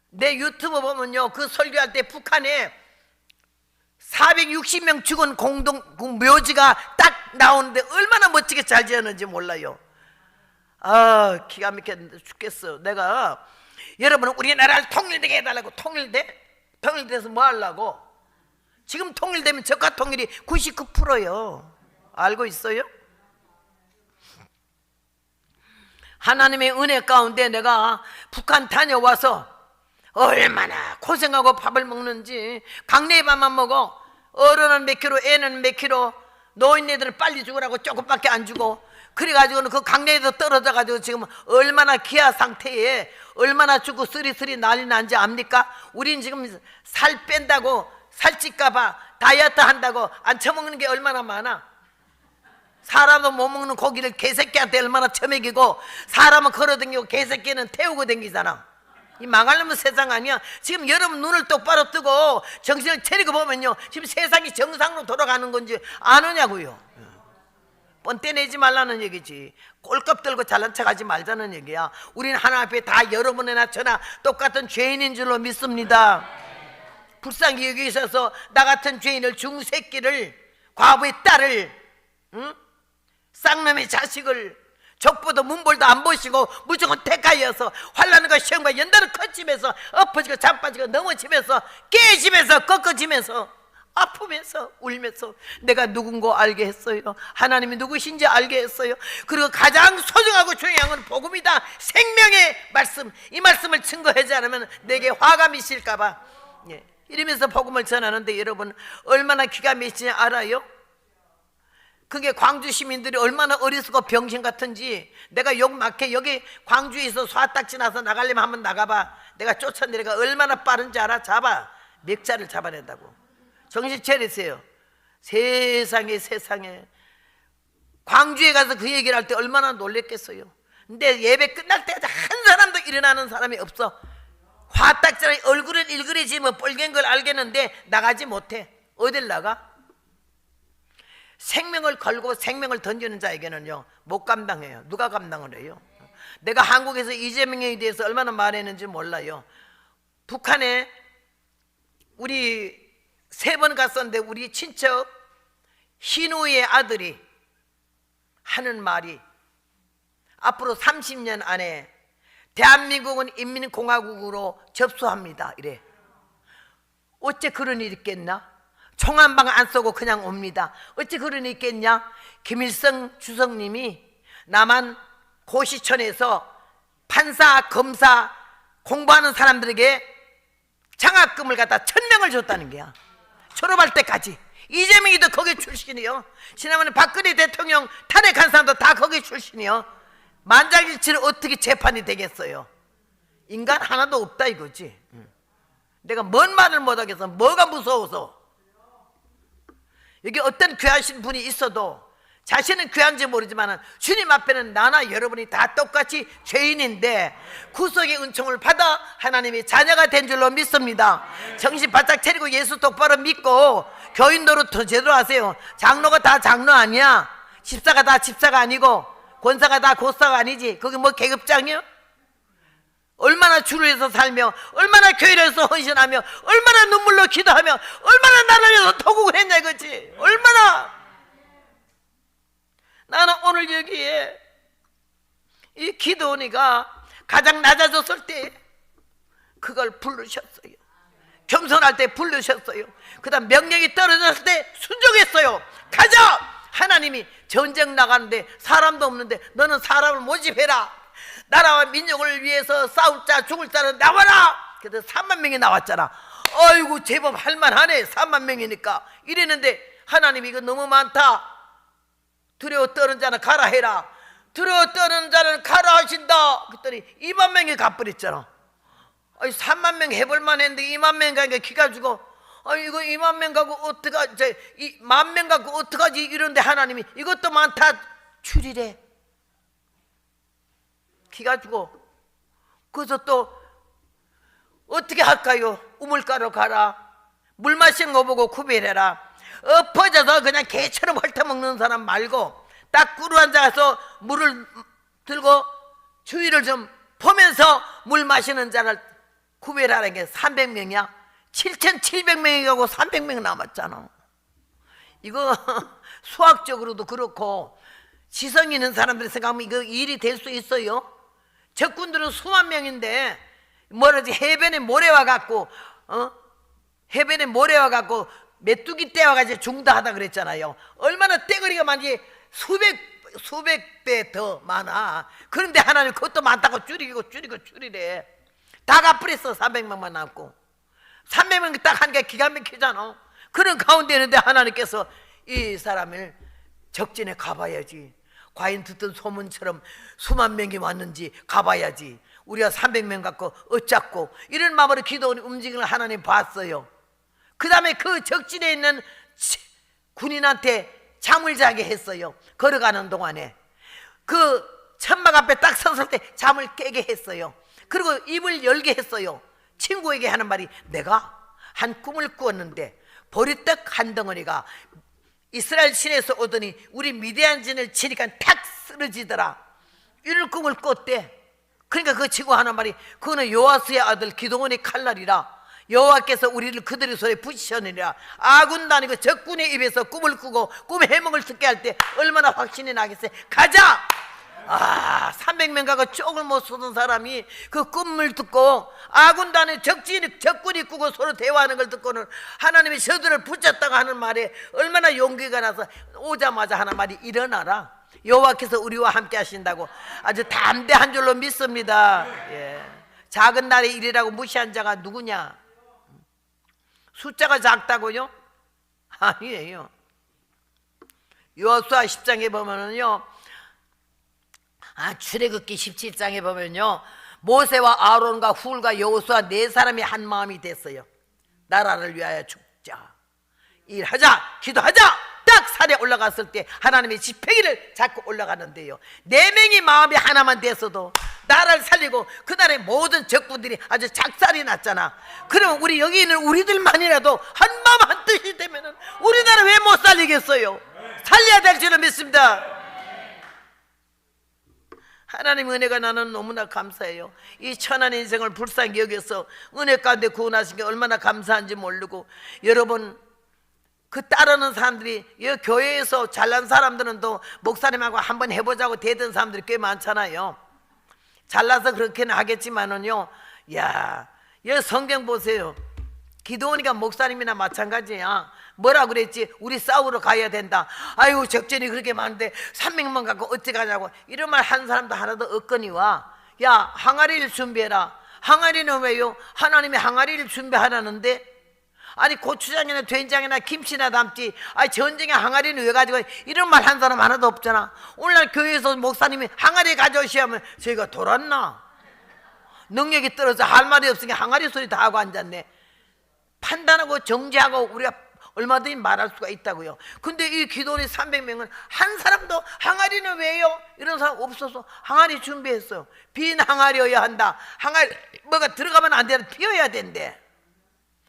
내 유튜브 보면요 그 설교할 때 북한에 460명 죽은 공동 묘지가 딱 나오는데 얼마나 멋지게 잘 지었는지 몰라요. 아 기가 막혀 죽겠어. 내가 여러분은 우리나라를 통일되게 해달라고. 통일돼서 뭐 하려고. 지금 통일되면 저가 통일이 99%요 알고 있어요? 하나님의 은혜 가운데 내가 북한 다녀와서 얼마나 고생하고 밥을 먹는지. 강내의 밥만 먹어. 어른은 몇 킬로, 애는 몇 킬로. 노인네들은 빨리 죽으라고 조금밖에 안 주고. 그래가지고는 그 강내에도 떨어져가지고 지금 얼마나 기아 상태에 얼마나 죽고 쓰리쓰리 난리 난지 압니까? 우린 지금 살 뺀다고, 살찔까봐 다이어트 한다고 안 처먹는 게 얼마나 많아. 사람도 못 먹는 고기를 개새끼한테 얼마나 처먹이고, 사람은 걸어다니고 개새끼는 태우고 다니잖아. 이 망하려면 세상 아니야. 지금 여러분 눈을 똑바로 뜨고 정신을 차리고 보면요 지금 세상이 정상으로 돌아가는 건지 아느냐고요. 꼰대 내지 말라는 얘기지. 꼴값 들고 잘난 척하지 말자는 얘기야. 우리는 하나님 앞에 다 여러분이나 저나 똑같은 죄인인 줄로 믿습니다. 불쌍히 여기 있어서 나 같은 죄인을, 중새끼를, 과부의 딸을, 쌍놈의 자식을 족보도 문벌도 안 보시고 무조건 택하여서 환난과 시험과 연단을 거치면서 엎어지고 자빠지고 넘어지면서 깨지면서 꺾어지면서 아프면서 울면서 내가 누군고 알게 했어요. 하나님이 누구신지 알게 했어요. 그리고 가장 소중하고 중요한 건 복음이다. 생명의 말씀. 이 말씀을 증거하지 않으면 내게 화가 미칠까 봐. 이러면서 복음을 전하는데 여러분 얼마나 기가 막히지 알아요? 그게 광주 시민들이 얼마나 어리석고 병신 같은지. 내가 욕 막해. 여기 광주에서 소화딱지 나서 나가려면 한번 나가봐. 내가 쫓아내려가 얼마나 빠른지 알아? 잡아. 맥자를 잡아낸다고. 정신 차리세요. 세상에 광주에 가서 그 얘기를 할 때 얼마나 놀랬겠어요. 근데 예배 끝날 때까지 한 사람도 일어나는 사람이 없어. 화딱지나 얼굴은 일그레지면 뻘갠 걸 알겠는데 나가지 못해. 어딜 나가? 생명을 걸고 생명을 던지는 자에게는요 못 감당해요. 누가 감당을 해요? 내가 한국에서 이재명에 대해서 얼마나 말했는지 몰라요. 북한에 우리 3번 갔었는데 우리 친척 희누의 아들이 하는 말이 앞으로 30년 안에 대한민국은 인민공화국으로 접수합니다 이래. 어째 그런 일이 있겠나? 총 한 방 안 쏘고 그냥 옵니다. 어째 그런 일이 있겠냐? 김일성 주석님이 남한 고시촌에서 판사, 검사 공부하는 사람들에게 장학금을 갖다 1000명을 줬다는 거야. 졸업할 때까지. 이재명이도 거기 출신이요. 지난번에 박근혜 대통령 탄핵한 사람도 다 거기 출신이요. 만장일치를 어떻게 재판이 되겠어요? 인간 하나도 없다 이거지. 내가 뭔 말을 못하겠어. 뭐가 무서워서. 여기 어떤 귀하신 분이 있어도 자신은 귀한지 모르지만 주님 앞에는 나나 여러분이 다 똑같이 죄인인데 구속의 은총을 받아 하나님의 자녀가 된 줄로 믿습니다. 정신 바짝 차리고 예수 똑바로 믿고 교인 노릇 제대로 하세요. 장로가 다 장로 아니야. 집사가 다 집사가 아니고 권사가 다 고사가 아니지. 그게 뭐 계급장이요? 얼마나 주를 위해서 살며 얼마나 교회를 위해서 헌신하며 얼마나 눈물로 기도하며 얼마나 나를 위해서 토국을 했냐 이거지. 얼마나. 나는 오늘 여기에 이 기도원이가 가장 낮아졌을 때 그걸 부르셨어요. 겸손할 때 부르셨어요. 그 다음 명령이 떨어졌을 때 순종했어요. 가자! 하나님이 전쟁 나가는데 사람도 없는데 너는 사람을 모집해라. 나라와 민족을 위해서 싸울 자 죽을 자는 나와라. 그래서 3만 명이 나왔잖아. 아이고 제법 할만하네. 3만 명이니까 이랬는데 하나님이 이거 너무 많다. 두려워 떠는 자는 가라 해라. 두려워 떠는 자는 가라 하신다. 그랬더니 2만 명이 가버렸잖아. 아니 3만 명 해볼만 했는데 2만 명 가니까 기가 죽어. 아니 이거 2만 명 가고 어떡하지, 1만 명 가고 어떡하지 이런데 하나님이 이것도 많다 줄이래. 기가 죽어. 그래서 또 어떻게 할까요? 우물가로 가라. 물 마시는 거 보고 구별해라. 엎어져서 그냥 개처럼 헐터먹는 사람 말고 딱 꿇어 앉아서 물을 들고 주위를 좀 보면서 물 마시는 자를 구별하라는 게 300명이야 7,700명이 가고 300명 남았잖아. 이거 수학적으로도 그렇고 지성 있는 사람들이 생각하면 이거 일이 될 수 있어요? 적군들은 수만 명인데 뭐라지 해변에 모래와 갖고 해변에 모래와 갖고 메뚜기 떼와 가지고 중다하다 그랬잖아요. 얼마나 떼거리가 많지. 수백 배 더 많아. 그런데 하나님 그것도 많다고 줄이래. 다 갚으랬어. 300명만 남고 300명 딱 하니까 기가 막히잖아. 그런 가운데 있는데 하나님께서 이 사람을 적진에 가봐야지. 과연 듣던 소문처럼 수만 명이 왔는지 가봐야지. 우리가 300명 갖고 어쩌고 이런 마음으로 기도원이 움직이는 하나님 봤어요. 그 다음에 그 적진에 있는 군인한테 잠을 자게 했어요. 걸어가는 동안에 그 천막 앞에 딱 섰을 때 잠을 깨게 했어요. 그리고 입을 열게 했어요. 친구에게 하는 말이 내가 한 꿈을 꾸었는데 보리떡 한 덩어리가 이스라엘 신에서 오더니 우리 미디안 진을 치니까 탁 쓰러지더라. 이럴 꿈을 꿨대. 그러니까 그 친구 하는 말이 그거는 요아스의 아들 기드온의 칼날이라. 여호와께서 우리를 그들의 손에 붙이셨느니라. 아군단이 그 적군의 입에서 꿈을 꾸고 꿈의 해몽을 듣게 할 때 얼마나 확신이 나겠어요. 가자. 300명 가고 쪽을 못 쏘던 사람이 그 꿈을 듣고 아군단의 적군이 꾸고 서로 대화하는 걸 듣고는 하나님이 저들을 붙였다고 하는 말에 얼마나 용기가 나서 오자마자 하는 말이 일어나라. 여호와께서 우리와 함께 하신다고 아주 담대한 줄로 믿습니다. 예. 작은 날의 일이라고 무시한 자가 누구냐? 숫자가 작다고요? 아니에요. 여호수아 10장에 보면은요, 출애굽기 17장에 보면요, 모세와 아론과 훌과 여호수아 네 사람이 한 마음이 됐어요. 나라를 위하여 죽자, 일하자, 기도하자. 딱 산에 올라갔을 때 하나님의 지팡이를 잡고 올라가는데요, 네 명이 마음이 하나만 됐어도 나라를 살리고 그날의 모든 적군들이 아주 작살이 났잖아. 그러면 우리 여기 있는 우리들만이라도 한 마음 한 뜻이 되면은 우리나라 왜 못 살리겠어요? 살려야 될 줄을 믿습니다. 하나님 은혜가 나는 너무나 감사해요. 이 천한 인생을 불쌍히 여겨서 은혜 가운데 구원하신 게 얼마나 감사한지 모르고, 여러분 그 따르는 사람들이 이 교회에서 잘난 사람들은 또 목사님하고 한번 해보자고 대던 사람들이 꽤 많잖아요. 잘나서 그렇게는 하겠지만은요, 야, 이 성경 보세요. 기도하니까 목사님이나 마찬가지야. 뭐라 그랬지? 우리 싸우러 가야 된다. 아이고 적전이 그렇게 많은데 300만 갖고 어찌 가냐고 이런 말 한 사람도 하나도 없거니와. 야, 항아리를 준비해라. 항아리는 왜요? 하나님이 항아리를 준비하라는데, 아니 고추장이나 된장이나 김치나 담지, 아니 전쟁에 항아리는 왜 가지고, 이런 말 한 사람 하나도 없잖아. 오늘날 교회에서 목사님이 항아리 가져오시면 저희가 돌았나? 능력이 떨어져 할 말이 없으니까 항아리 소리 다 하고 앉았네. 판단하고 정죄하고 우리가 얼마든지 말할 수가 있다고요. 근데 이 기도원이 300명은 한 사람도 항아리는 왜요? 이런 사람 없어서 항아리 준비했어요. 빈 항아리여야 한다. 항아리 뭐가 들어가면 안 되는, 비워야 된대.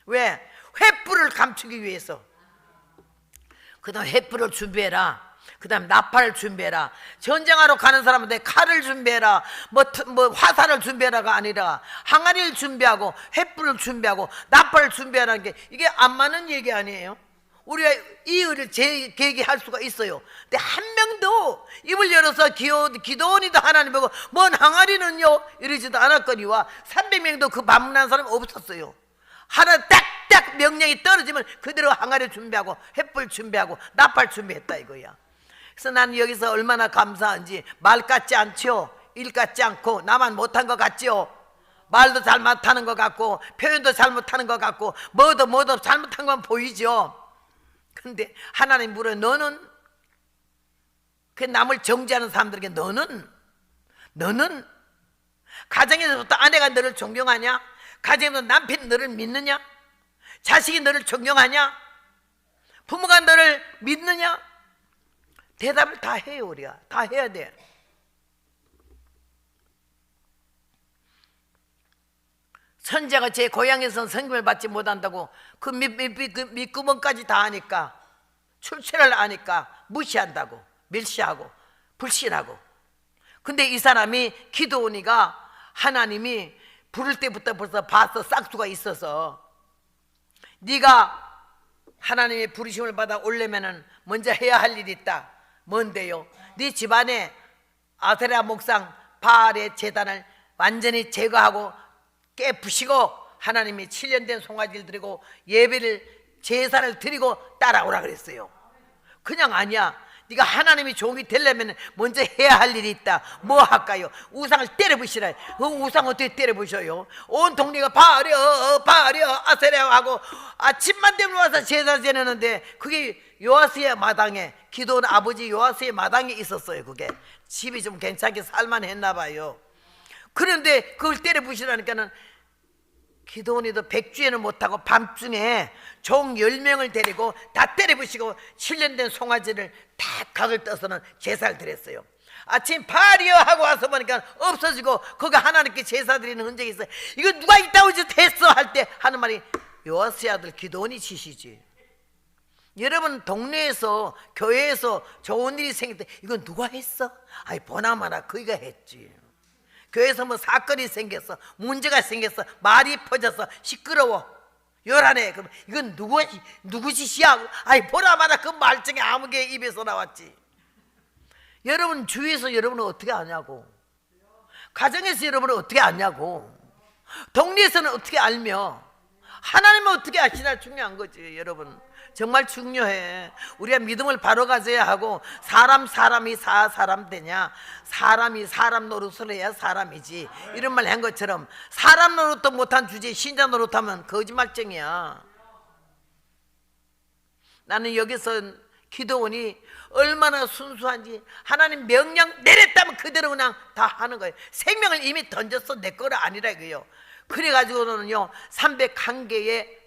왜? 횃불을 감추기 위해서. 그 다음 횃불을 준비해라. 그 다음 나팔을 준비해라. 전쟁하러 가는 사람한테 칼을 준비해라, 뭐 화살을 준비해라가 아니라 항아리를 준비하고 횃불을 준비하고 나팔을 준비하라는 게, 이게 안 맞는 얘기 아니에요? 우리가 이 일을 제기할 수가 있어요. 근데 한 명도 입을 열어서 기도원이도 하나님 보고 뭔 항아리는요 이러지도 않았거니와 300명도 그 반문한 사람이 없었어요. 하나 딱딱 명령이 떨어지면 그대로 항아리 준비하고 횃불 준비하고 나팔 준비했다 이거야. 그래서 나는 여기서 얼마나 감사한지. 말 같지 않죠? 일 같지 않고 나만 못한 것 같죠? 말도 잘못하는 것 같고 표현도 잘못하는 것 같고 뭐도 잘못한 건 보이죠? 근데 하나님 물어요. 너는 그 남을 정죄하는 사람들에게 너는 가정에서부터 아내가 너를 존경하냐? 가정에서 남편이 너를 믿느냐? 자식이 너를 존경하냐? 부모가 너를 믿느냐? 대답을 다 해요. 우리가 다 해야 돼. 선자가 제 고향에서는 성김을 받지 못한다고 그 밑구멍까지 다 아니까, 출처를 아니까 무시한다고, 멸시하고 불신하고. 근데 이 사람이 기드온이가 하나님이 부를 때부터 벌써 봐서 싹수가 있어서, 네가 하나님의 부르심을 받아 오려면은 먼저 해야 할 일이 있다. 뭔데요? 네 집안에 아세라 목상 바알의 제단을 완전히 제거하고 깨부시고 하나님이 7년 된 송아지를 드리고 예배를 제사를 드리고 따라오라 그랬어요. 그냥 아니야. 네가 하나님이 종이 되려면 먼저 해야 할 일이 있다. 뭐 할까요? 우상을 때려부시라. 그 우상 어떻게 때려부셔요? 온 동네가 바알이여 아세라 하고 아침만 되면 와서 제사 지내는데, 그게 요아스의 마당에, 기도원 아버지 요아스의 마당에 있었어요. 그게 집이 좀 괜찮게 살만했나 봐요. 그런데 그걸 때려부시라니까는 기도원이도 백주에는 못하고 밤중에 종 10명을 데리고 다 때려부시고 7년 된 송아지를 다 각을 떠서는 제사를 드렸어요. 아침 바알이여 하고 와서 보니까 없어지고 거기 하나님께 제사 드리는 흔적이 있어요. 이거 누가 있다고 했어 할 때 하는 말이 요아스의 아들 기도원이 치시지. 여러분 동네에서 교회에서 좋은 일이 생길 때 이건 누가 했어? 아이 보나마나 거기가 했지. 교회에서 뭐 사건이 생겼어, 문제가 생겼어, 말이 퍼져서 시끄러워, 요란해. 그럼 이건 누구 짓이야? 아이 보나마나 그 말증이 아무개 입에서 나왔지. 여러분 주위에서 여러분은 어떻게 아냐고, 가정에서 여러분은 어떻게 아냐고, 동네에서는 어떻게 알며 하나님은 어떻게 아시나 중요한 거지. 여러분 정말 중요해. 우리가 믿음을 바로 가져야 하고, 사람이 사람 되냐, 사람이 사람 노릇을 해야 사람이지, 이런 말 한 것처럼 사람 노릇도 못한 주제에 신자 노릇하면 거짓말쟁이야. 나는 여기서 기도원이 얼마나 순수한지, 하나님 명령 내렸다면 그대로 그냥 다 하는 거예요. 생명을 이미 던졌어, 내 거는 아니라 이거요. 그래가지고는요 301개의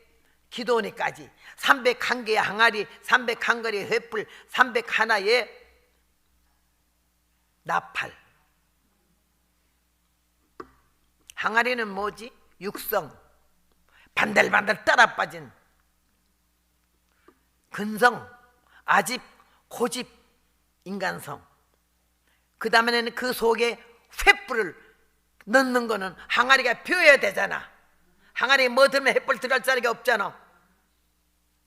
기도원이까지, 301개의 항아리, 301개의 횃불, 301의 나팔. 항아리는 뭐지? 육성, 반들반들 따라 빠진 근성, 아집, 고집, 인간성. 그 다음에는 그 속에 횃불을 넣는 거는 항아리가 비워야 되잖아. 항아리에 뭐 들면 횃불 들어갈 자리가 없잖아.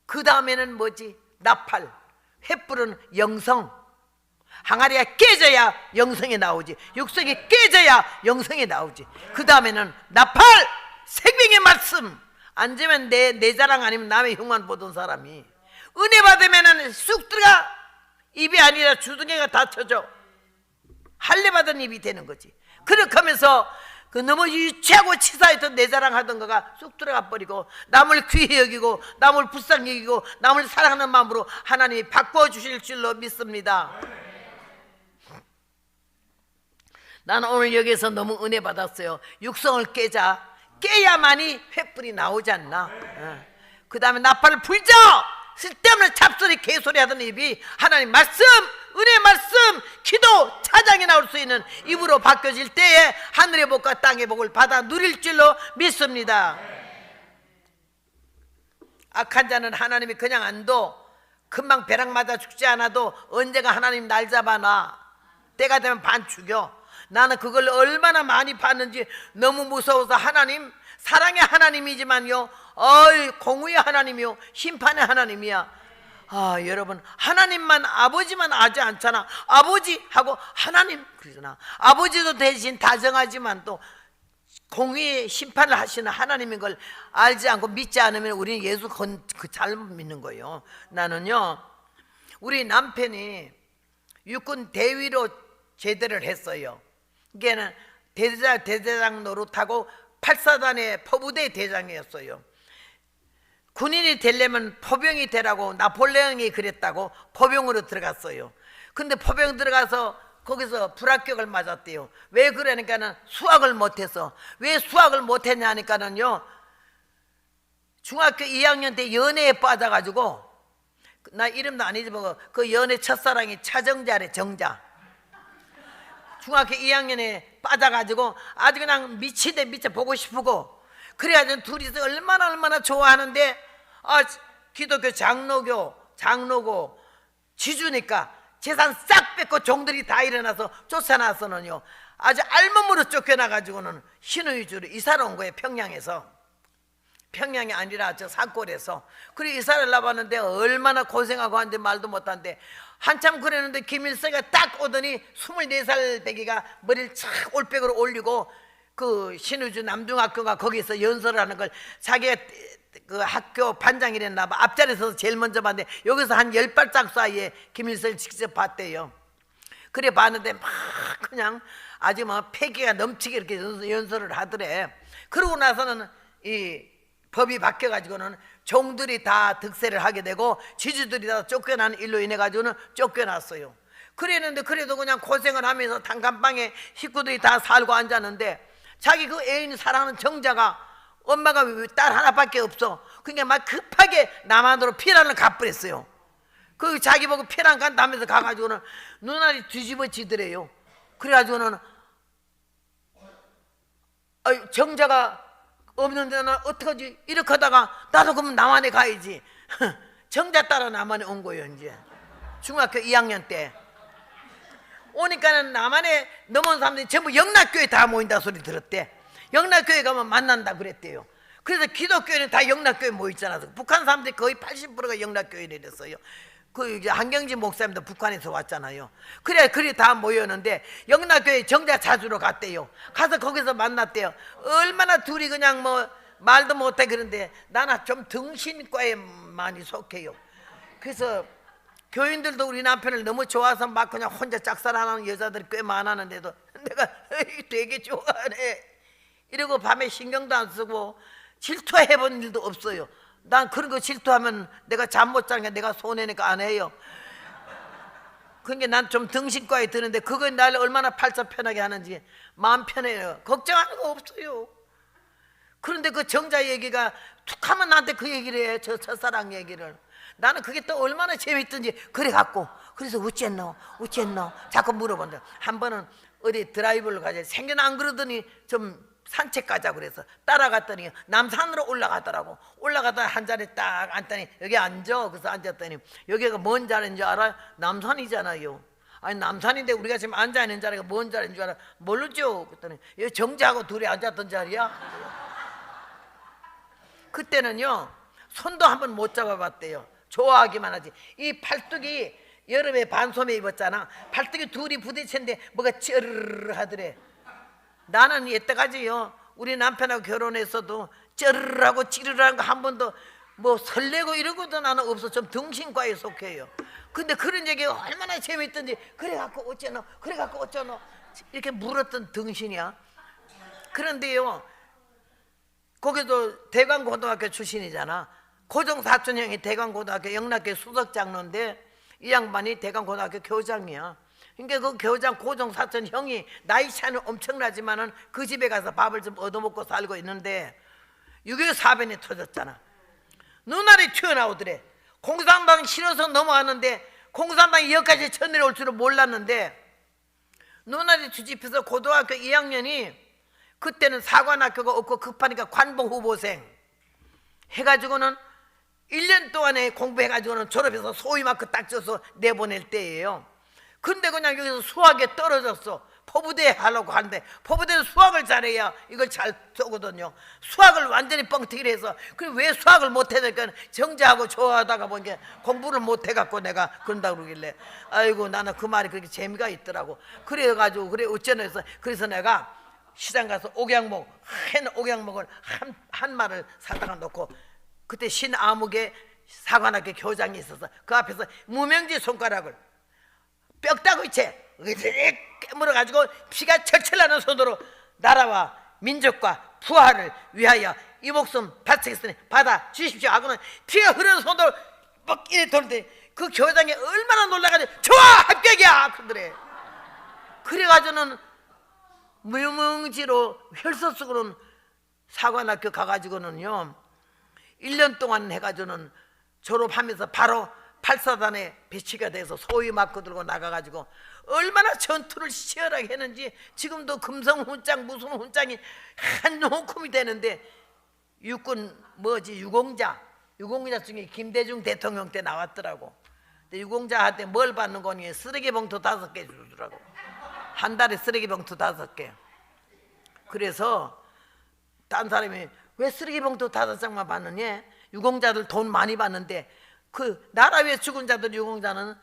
그 다음에는 뭐지? 나팔. 횃불은 영성. 항아리가 깨져야 영성이 나오지, 육성이 깨져야 영성이 나오지. 그 다음에는 나팔, 생명의 말씀. 안 되면 내 자랑 아니면 남의 흉만 보던 사람이 은혜 받으면 쑥 들어가. 입이 아니라 주둥이가 닫혀져 할례 받은 입이 되는 거지. 그렇게 하면서 그 너무 유치하고 치사했던 내 자랑하던 거가 쑥 들어가 버리고, 남을 귀히 여기고 남을 불쌍히 여기고 남을 사랑하는 마음으로 하나님이 바꿔주실 줄로 믿습니다. 나는 오늘 여기서 너무 은혜 받았어요. 육성을 깨야만이 횃불이 나오지 않나. 그 다음에 나팔을 불자. 쓸데없는 잡소리 개소리 하던 입이 하나님 말씀, 은혜 말씀, 기도, 찬양이 나올 수 있는 입으로 바뀌어질 때에 하늘의 복과 땅의 복을 받아 누릴 줄로 믿습니다. 악한 자는 하나님이 그냥 안 둬. 금방 벼락 맞아 죽지 않아도 언젠가 하나님 날 잡아놔. 때가 되면 반 죽여. 나는 그걸 얼마나 많이 봤는지 너무 무서워서, 하나님 사랑의 하나님이지만요, 공의의 하나님이요, 심판의 하나님이야. 여러분 하나님만, 아버지만 아지 않잖아. 아버지하고 하나님 그러잖아. 아버지도 대신 다정하지만 또 공의의 심판을 하시는 하나님인 걸 알지 않고 믿지 않으면 우리는 예수 잘못 믿는 거예요. 나는요, 우리 남편이 육군 대위로 제대를 했어요. 이게는 대대장 노릇하고 8사단의 포부대 대장이었어요. 군인이 되려면 포병이 되라고 나폴레옹이 그랬다고 포병으로 들어갔어요. 근데 포병 들어가서 거기서 불합격을 맞았대요. 왜 그러니까는 수학을 못해서. 왜 수학을 못했냐 하니까는요, 중학교 2학년 때 연애에 빠져가지고, 나 이름도 안 잊어먹어. 그 연애 첫사랑이 차정자래, 정자. 중학교 2학년에 빠져가지고 아주 그냥 미치대 미쳐 보고 싶고, 그래가지고 둘이서 얼마나 좋아하는데, 기독교 장로고 지주니까 재산 싹 뺏고 종들이 다 일어나서 쫓아나서는요, 아주 알몸으로 쫓겨나가지고는 신우이주로 이사를 온 거예요. 평양이 아니라 저 산골에서. 그래 이사를 나봤는데 얼마나 고생하고 하는데 말도 못한데, 한참 그랬는데 김일성이 딱 오더니 24살 배기가 머리를 착 올백으로 올리고 그 신우주 남중학교가 거기서 연설을 하는 걸 자기가 그 학교 반장이랬나 봐. 앞자리에서 제일 먼저 봤는데 여기서 한 10발짝 사이에 김일성을 직접 봤대요. 그래 봤는데 막 그냥 아주 뭐 패기가 넘치게 이렇게 연설을 하더래. 그러고 나서는 이 법이 바뀌어가지고는 종들이 다 득세를 하게 되고 지주들이 다 쫓겨나는 일로 인해 가지고는 쫓겨났어요. 그랬는데 그래도 그냥 고생을 하면서 단칸방에 식구들이 다 살고 앉았는데, 자기 그 애인 사랑하는 정자가, 엄마가 딸 하나밖에 없어. 그러니까 막 급하게 남한으로 피난을 가버렸어요. 그 자기 보고 피난 간다면서 가가지고는 눈알이 뒤집어지더래요. 그래가지고는 정자가 없는데 나 어떡하지? 이렇게 하다가 나도 그러면 남한에 가야지. 정자 따라 남한에 온 거예요. 이제 중학교 2학년 때 오니까는 남한에 넘어온 사람들이 전부 영락교회 다 모인다 소리 들었대. 영락교회 가면 만난다 그랬대요. 그래서 기독교회는 다 영락교회 모이잖아. 북한 사람들이 거의 80%가 영락교회를 이랬어요. 그 이제 한경진 목사님도 북한에서 왔잖아요. 그래 다 모였는데 영락교회 정자 찾으러 갔대요. 가서 거기서 만났대요. 얼마나 둘이 그냥 뭐 말도 못해. 그런데 나는 좀 등신과에 많이 속해요. 그래서 교인들도 우리 남편을 너무 좋아서 막 그냥 혼자 짝사랑하는 여자들이 꽤 많았는데도 내가 되게 좋아하네 이러고 밤에 신경도 안 쓰고 질투해본 일도 없어요. 난 그런 거 질투하면 내가 잠 못 자니까 내가 손해니까 안 해요. 그러니까 난 좀 등신과에 드는데 그거 날 얼마나 팔자 편하게 하는지 마음 편해요. 걱정하는 거 없어요. 그런데 그 정자 얘기가 툭 하면 나한테 그 얘기를 해. 저 첫사랑 얘기를. 나는 그게 또 얼마나 재밌던지 그래갖고 그래서 어쨌노 자꾸 물어본다. 한 번은 어디 드라이브를 가자. 생전 안 그러더니 좀 산책 가자 그래서 따라갔더니 남산으로 올라가더라고. 올라가다 한 자리에 딱 앉더니 여기 앉아. 그래서 앉았더니 여기가 뭔 자리인 줄 알아? 남산이잖아요. 아니 남산인데 우리가 지금 앉아있는 자리가 뭔 자리인 줄 알아? 모르죠. 그랬더니 여기 정자하고 둘이 앉았던 자리야. 그때는요 손도 한번 못 잡아봤대요. 좋아하기만 하지. 이 팔뚝이 여름에 반소매 입었잖아. 팔뚝이 둘이 부딪혔는데 뭐가 쩌르르 하더래. 나는 이때까지요 우리 남편하고 결혼했어도 쩌르르하고 찌르르한 거 한 번도 뭐 설레고 이러고도 나는 없어. 좀 등신과에 속해요. 근데 그런 얘기가 얼마나 재밌던지 그래갖고 어쩌노 이렇게 물었던 등신이야. 그런데요 거기도 대관고등학교 출신이잖아. 고종사촌 형이 대관고등학교 영락교회 수석장로인데 이 양반이 대관고등학교 교장이야. 그러니까 그 교장 고종사촌 형이 나이 차이는 엄청나지만은 그 집에 가서 밥을 좀 얻어먹고 살고 있는데 6.25 사변이 터졌잖아. 눈알이 튀어나오더래. 공산당 싫어서 넘어왔는데 공산당이 여기까지 쳐내려올 줄은 몰랐는데 눈알이 뒤집혀서 고등학교 2학년이 그때는 사관학교가 없고 급하니까 관봉후보생 해가지고는 1년 동안에 공부해가지고는 졸업해서 소위마크 딱 줘서 내보낼 때예요. 근데 그냥 여기서 수학에 떨어졌어. 포부대 하려고 하는데 포부대는 수학을 잘해야 이걸 잘 쏘거든요. 수학을 완전히 뻥튀기를 해서 그럼 왜 수학을 못해니까 정자하고 좋아하다가 보니까 공부를 못해갖고 내가 그런다고 그러길래 아이고 나는 그 말이 그렇게 재미가 있더라고. 그래가지고 그래 어쩌나 해서 그래서 내가 시장 가서 옥양목 한 옥양목을 한 마를 사다가 놓고 그때 신아무개 사관학교 교장이 있어서 그 앞에서 무명지 손가락을 뼈다귀채 깨물어가지고 피가 철철 나는 손으로 나라와 민족과 부활을 위하여 이 목숨 바치겠으니 받아 주십시오 하고는 피가 흐르는 손으로 막 이래 돌는데 그 교장이 얼마나 놀라가지고 좋아 합격이야 그러더래. 그래가지고는 무명지로 혈서속으로는 사관학교 가가지고는요 1년 동안 해가지고는 졸업하면서 바로 8사단에 배치가 돼서 소위 마크 들고 나가가지고 얼마나 전투를 치열하게 했는지 지금도 금성 훈장 무슨 훈장이 한 호kum이 되는데 육군 유공자 중에 김대중 대통령 때 나왔더라고. 근데 유공자한테 뭘 받는 거니 쓰레기 봉투 5개 주더라고. 한 달에 쓰레기 봉투 5개. 그래서 딴 사람이 왜 쓰레기 봉투 5장만 받느냐? 유공자들 돈 많이 받는데 그 나라 위에 죽은 자들 유공자는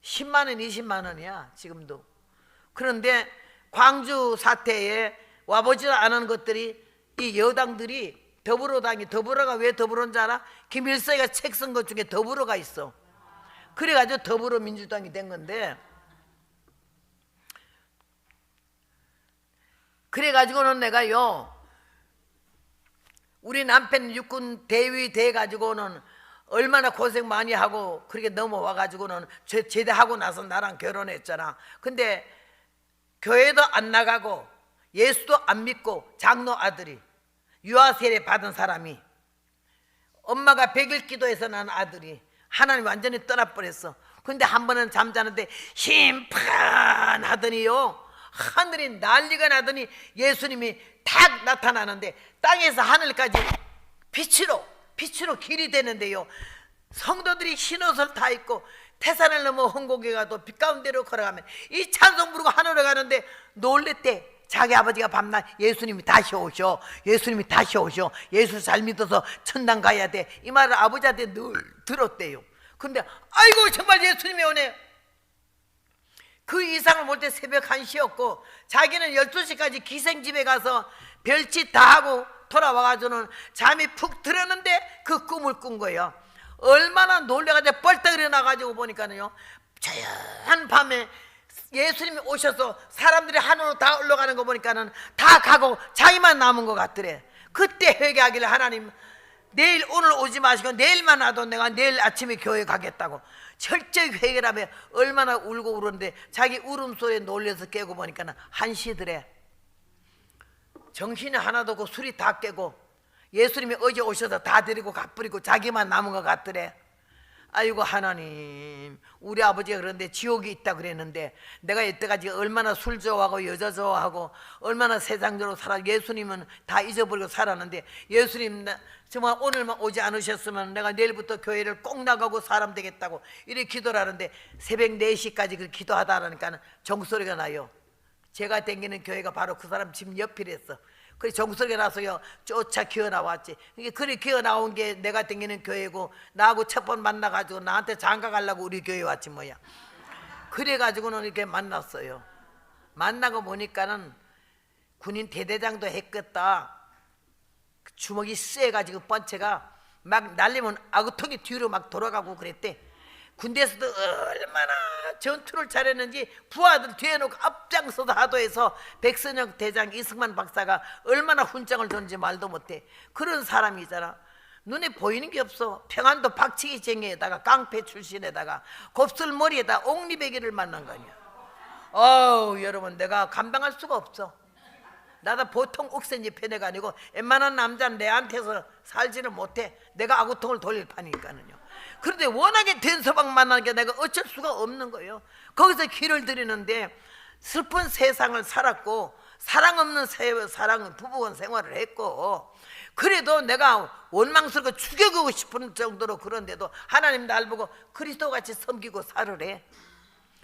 10만 원, 20만 원이야 지금도. 그런데 광주 사태에 와보지 않은 것들이 이 여당들이 더불어가 왜 더불어인 줄 알아? 김일성이가 책 쓴 것 중에 더불어가 있어. 그래가지고 더불어민주당이 된 건데 그래가지고는 내가요 우리 남편 육군 대위 돼가지고는 얼마나 고생 많이 하고 그렇게 넘어와가지고는 제대하고 나서 나랑 결혼했잖아. 근데 교회도 안 나가고 예수도 안 믿고 장로 아들이 유아세례 받은 사람이 엄마가 100일 기도해서 난 아들이 하나님 완전히 떠나버렸어. 근데 한 번은 잠자는데 심판하더니요 하늘이 난리가 나더니 예수님이 탁 나타나는데 땅에서 하늘까지 빛으로 길이 되는데요 성도들이 흰옷을 다 입고 태산을 넘어 홍곡에 가도 빛 가운데로 걸어가면 이 찬송 부르고 하늘에 가는데 놀랬대. 자기 아버지가 밤낮 예수님이 다시 오셔, 예수님이 다시 오셔, 예수 잘 믿어서 천당 가야 돼, 이 말을 아버지한테 늘 들었대요. 근데 아이고 정말 예수님이 오네. 그 이상을 볼 때 새벽 1시였고 자기는 12시까지 기생집에 가서 별짓 다 하고 돌아와가지고는 잠이 푹 들었는데 그 꿈을 꾼 거예요. 얼마나 놀래가지고 벌떡 일어나가지고 보니까는요, 조용한 밤에 예수님이 오셔서 사람들이 하늘로 다 올라가는 거 보니까는 다 가고 자기만 남은 것 같더래. 그때 회개하길래 하나님 내일 오늘 오지 마시고 내일만 와도 내가 내일 아침에 교회 가겠다고 철저히 회개를 하며 얼마나 울고 울었는데 자기 울음소리에 놀려서 깨고 보니까는 1시더래. 정신이 하나도 없고 술이 다 깨고 예수님이 어제 오셔서 다 데리고 가버리고 자기만 남은 것 같더래. 아이고 하나님, 우리 아버지가 그런데 지옥이 있다 그랬는데 내가 이때까지 얼마나 술 좋아하고 여자 좋아하고 얼마나 세상적으로 살아, 예수님은 다 잊어버리고 살았는데 예수님 정말 오늘만 오지 않으셨으면 내가 내일부터 교회를 꼭 나가고 사람 되겠다고 이렇게 기도를 하는데 새벽 4시까지 그 기도하다라니까 종소리가 나요. 제가 댕기는 교회가 바로 그 사람 집 옆이랬어. 그래 종소리가 나서요 쫓아 기어 나왔지. 그래 기어 나온 게 내가 댕기는 교회고 나하고 첫 번 만나가지고 나한테 장가 가려고 우리 교회 왔지 뭐야. 그래가지고는 이렇게 만났어요. 만나고 보니까는 군인 대대장도 했겠다. 주먹이 쎄가지고 번체가 막 날리면 아구통이 뒤로 막 돌아가고 그랬대. 군대에서도 얼마나 전투를 잘했는지 부하들 뒤에 놓고 앞장서서 하도해서 백선영 대장 이승만 박사가 얼마나 훈장을 줬는지 말도 못해. 그런 사람이잖아. 눈에 보이는 게 없어. 평안도 박치기쟁이에다가 깡패 출신에다가 곱슬머리에다 옥리배기를 만난 거 아니야. 어우 여러분, 내가 감당할 수가 없어. 나도 보통 옥센지 편애가 아니고 웬만한 남자는 내한테서 살지를 못해. 내가 아구통을 돌릴 판이니까는요. 그런데 워낙에 된서방 만나니까 내가 어쩔 수가 없는 거예요. 거기서 길을 들이는데 슬픈 세상을 살았고 사랑 없는 사랑은 부부간 생활을 했고 그래도 내가 원망스럽고 죽여가고 싶은 정도로 그런데도 하나님 날 보고 그리스도같이 섬기고 살으래.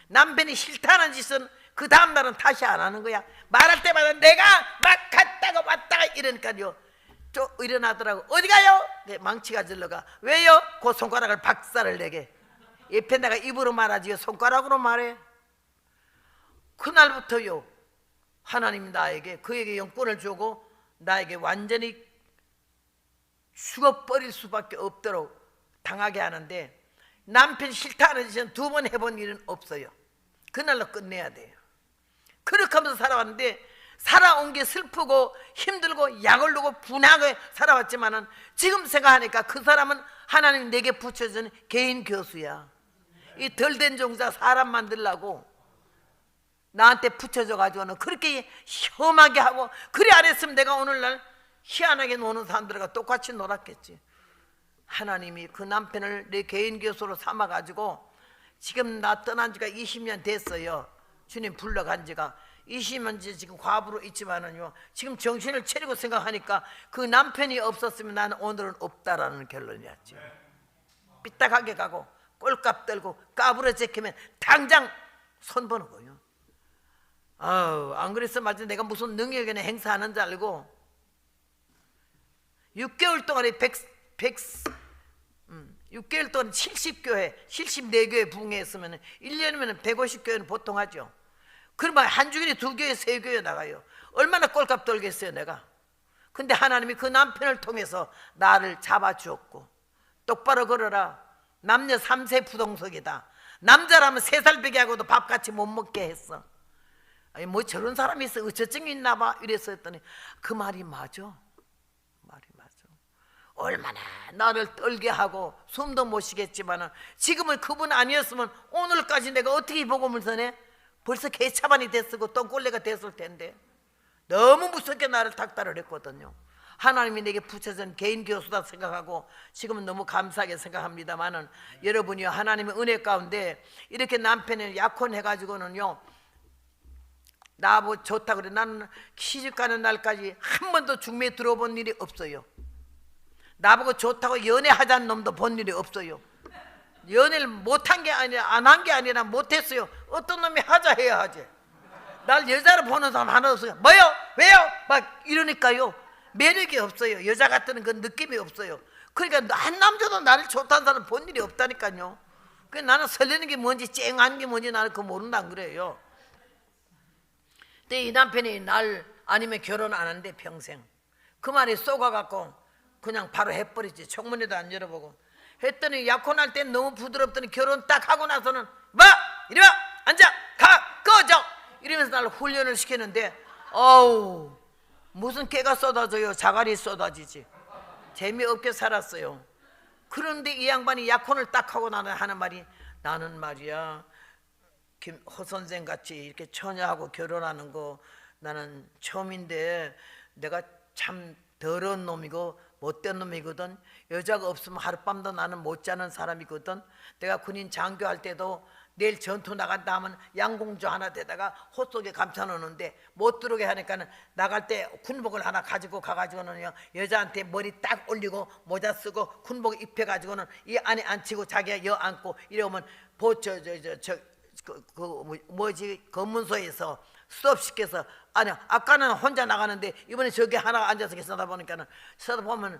남편이 싫다는 짓은 그 다음날은 다시 안 하는 거야. 말할 때마다 내가 막 갔다가 왔다가 이러니까요 저 일어나더라고. 어디 가요? 네, 망치가 질러가. 왜요? 그 손가락을 박살을 내게. 옆에 내가 입으로 말하지 손가락으로 말해. 그날부터요 하나님이 나에게 그에게 영권을 주고 나에게 완전히 죽어버릴 수밖에 없도록 당하게 하는데 남편 싫다는 짓은 2번 해본 일은 없어요. 그날로 끝내야 돼요. 그렇게 하면서 살아왔는데 살아온 게 슬프고 힘들고 약을 놓고 분하게 살아왔지만은 지금 생각하니까 그 사람은 하나님 내게 붙여준 개인 교수야. 이 덜된 종자 사람 만들라고 나한테 붙여줘가지고는 그렇게 혐하게 하고 그래 안 했으면 내가 오늘날 희한하게 노는 사람들과 똑같이 놀았겠지. 하나님이 그 남편을 내 개인 교수로 삼아가지고 지금 나 떠난 지가 20년 됐어요. 주님 불러간 지가 20년 지금 과부로 있지만은요 지금 정신을 차리고 생각하니까 그 남편이 없었으면 나는 오늘은 없다라는 결론이었지. 삐딱하게 가고 꼴값 떨고 까부러지키면 당장 손보는 거예요. 안 그랬으면 맞지 내가 무슨 능력이나 행사하는 줄 알고 6개월 동안에 6개월 동안 70교회 74교회 부흥했으면 1년이면 150교회는 보통 하죠. 그러면 한 주일에 2교회 3교회 나가요. 얼마나 꼴값 떨겠어요 내가. 근데 하나님이 그 남편을 통해서 나를 잡아주었고 똑바로 걸어라. 남녀 3세 부동석이다. 남자라면 3살 배기 하고도 밥같이 못 먹게 했어. 아니 뭐 저런 사람이 있어 어쩌증이 있나 봐 이랬어 했더니 그 말이 맞아. 말이 맞아. 얼마나 나를 떨게 하고 숨도 못 쉬겠지만은 지금은 그분 아니었으면 오늘까지 내가 어떻게 복음을 전해? 벌써 개차반이 됐고 똥꼴레가 됐을 텐데 너무 무섭게 나를 닥달을 했거든요. 하나님이 내게 붙여준 개인 교수다 생각하고 지금은 너무 감사하게 생각합니다만은 여러분이요 하나님의 은혜 가운데 이렇게 남편이 약혼해가지고는요 나뭐 좋다 그래. 나는 시집가는 날까지 한 번도 중매에 들어본 일이 없어요. 나보고 좋다고 연애하자는 놈도 본 일이 없어요. 연애를 못한 게 아니라 안 한 게 아니라 못했어요. 어떤 놈이 하자 해야 하지. 날 여자로 보는 사람 하나 없어요. 뭐요? 왜요? 막 이러니까요. 매력이 없어요. 여자 같은 그 느낌이 없어요. 그러니까 한 남자도 나를 좋다는 사람 본 일이 없다니까요. 그 나는 설레는 게 뭔지 쨍한 게 뭔지 나는 그거 모른다 그래요. 근데 이 남편이 날 아니면 결혼 안 한대 평생. 그 말이 쏘가갖고 그냥 바로 해버리지. 청문회도 안 열어보고. 했더니 약혼할 땐 너무 부드럽더니 결혼 딱 하고 나서는 뭐 이리 와 앉아 가 꺼져 이러면서 날 훈련을 시키는데 어우 무슨 깨가 쏟아져요. 자갈이 쏟아지지. 재미없게 살았어요. 그런데 이 양반이 약혼을 딱 하고 나는 하는 말이 나는 말이야 김호 선생 같이 이렇게 처녀하고 결혼하는 거 나는 처음인데 내가 참 더러운 놈이고 못된 놈이거든. 여자가 없으면 하룻밤도 나는 못 자는 사람이거든. 내가 군인 장교할 때도 내일 전투 나간다 하면 양공주 하나 대다가 호속에 감춰놓는데 못 들어오게 하니까는 나갈 때 군복을 하나 가지고 가가지고는 여자한테 머리 딱 올리고 모자 쓰고 군복 입혀가지고는 이 안에 앉히고 자기가 여 앉고 이러면 뭐지 검문소에서 수업시켜서 아니야 아까는 혼자 나가는데 이번에 저기 하나 앉아서 쓰다 보니까는 쓰다 보면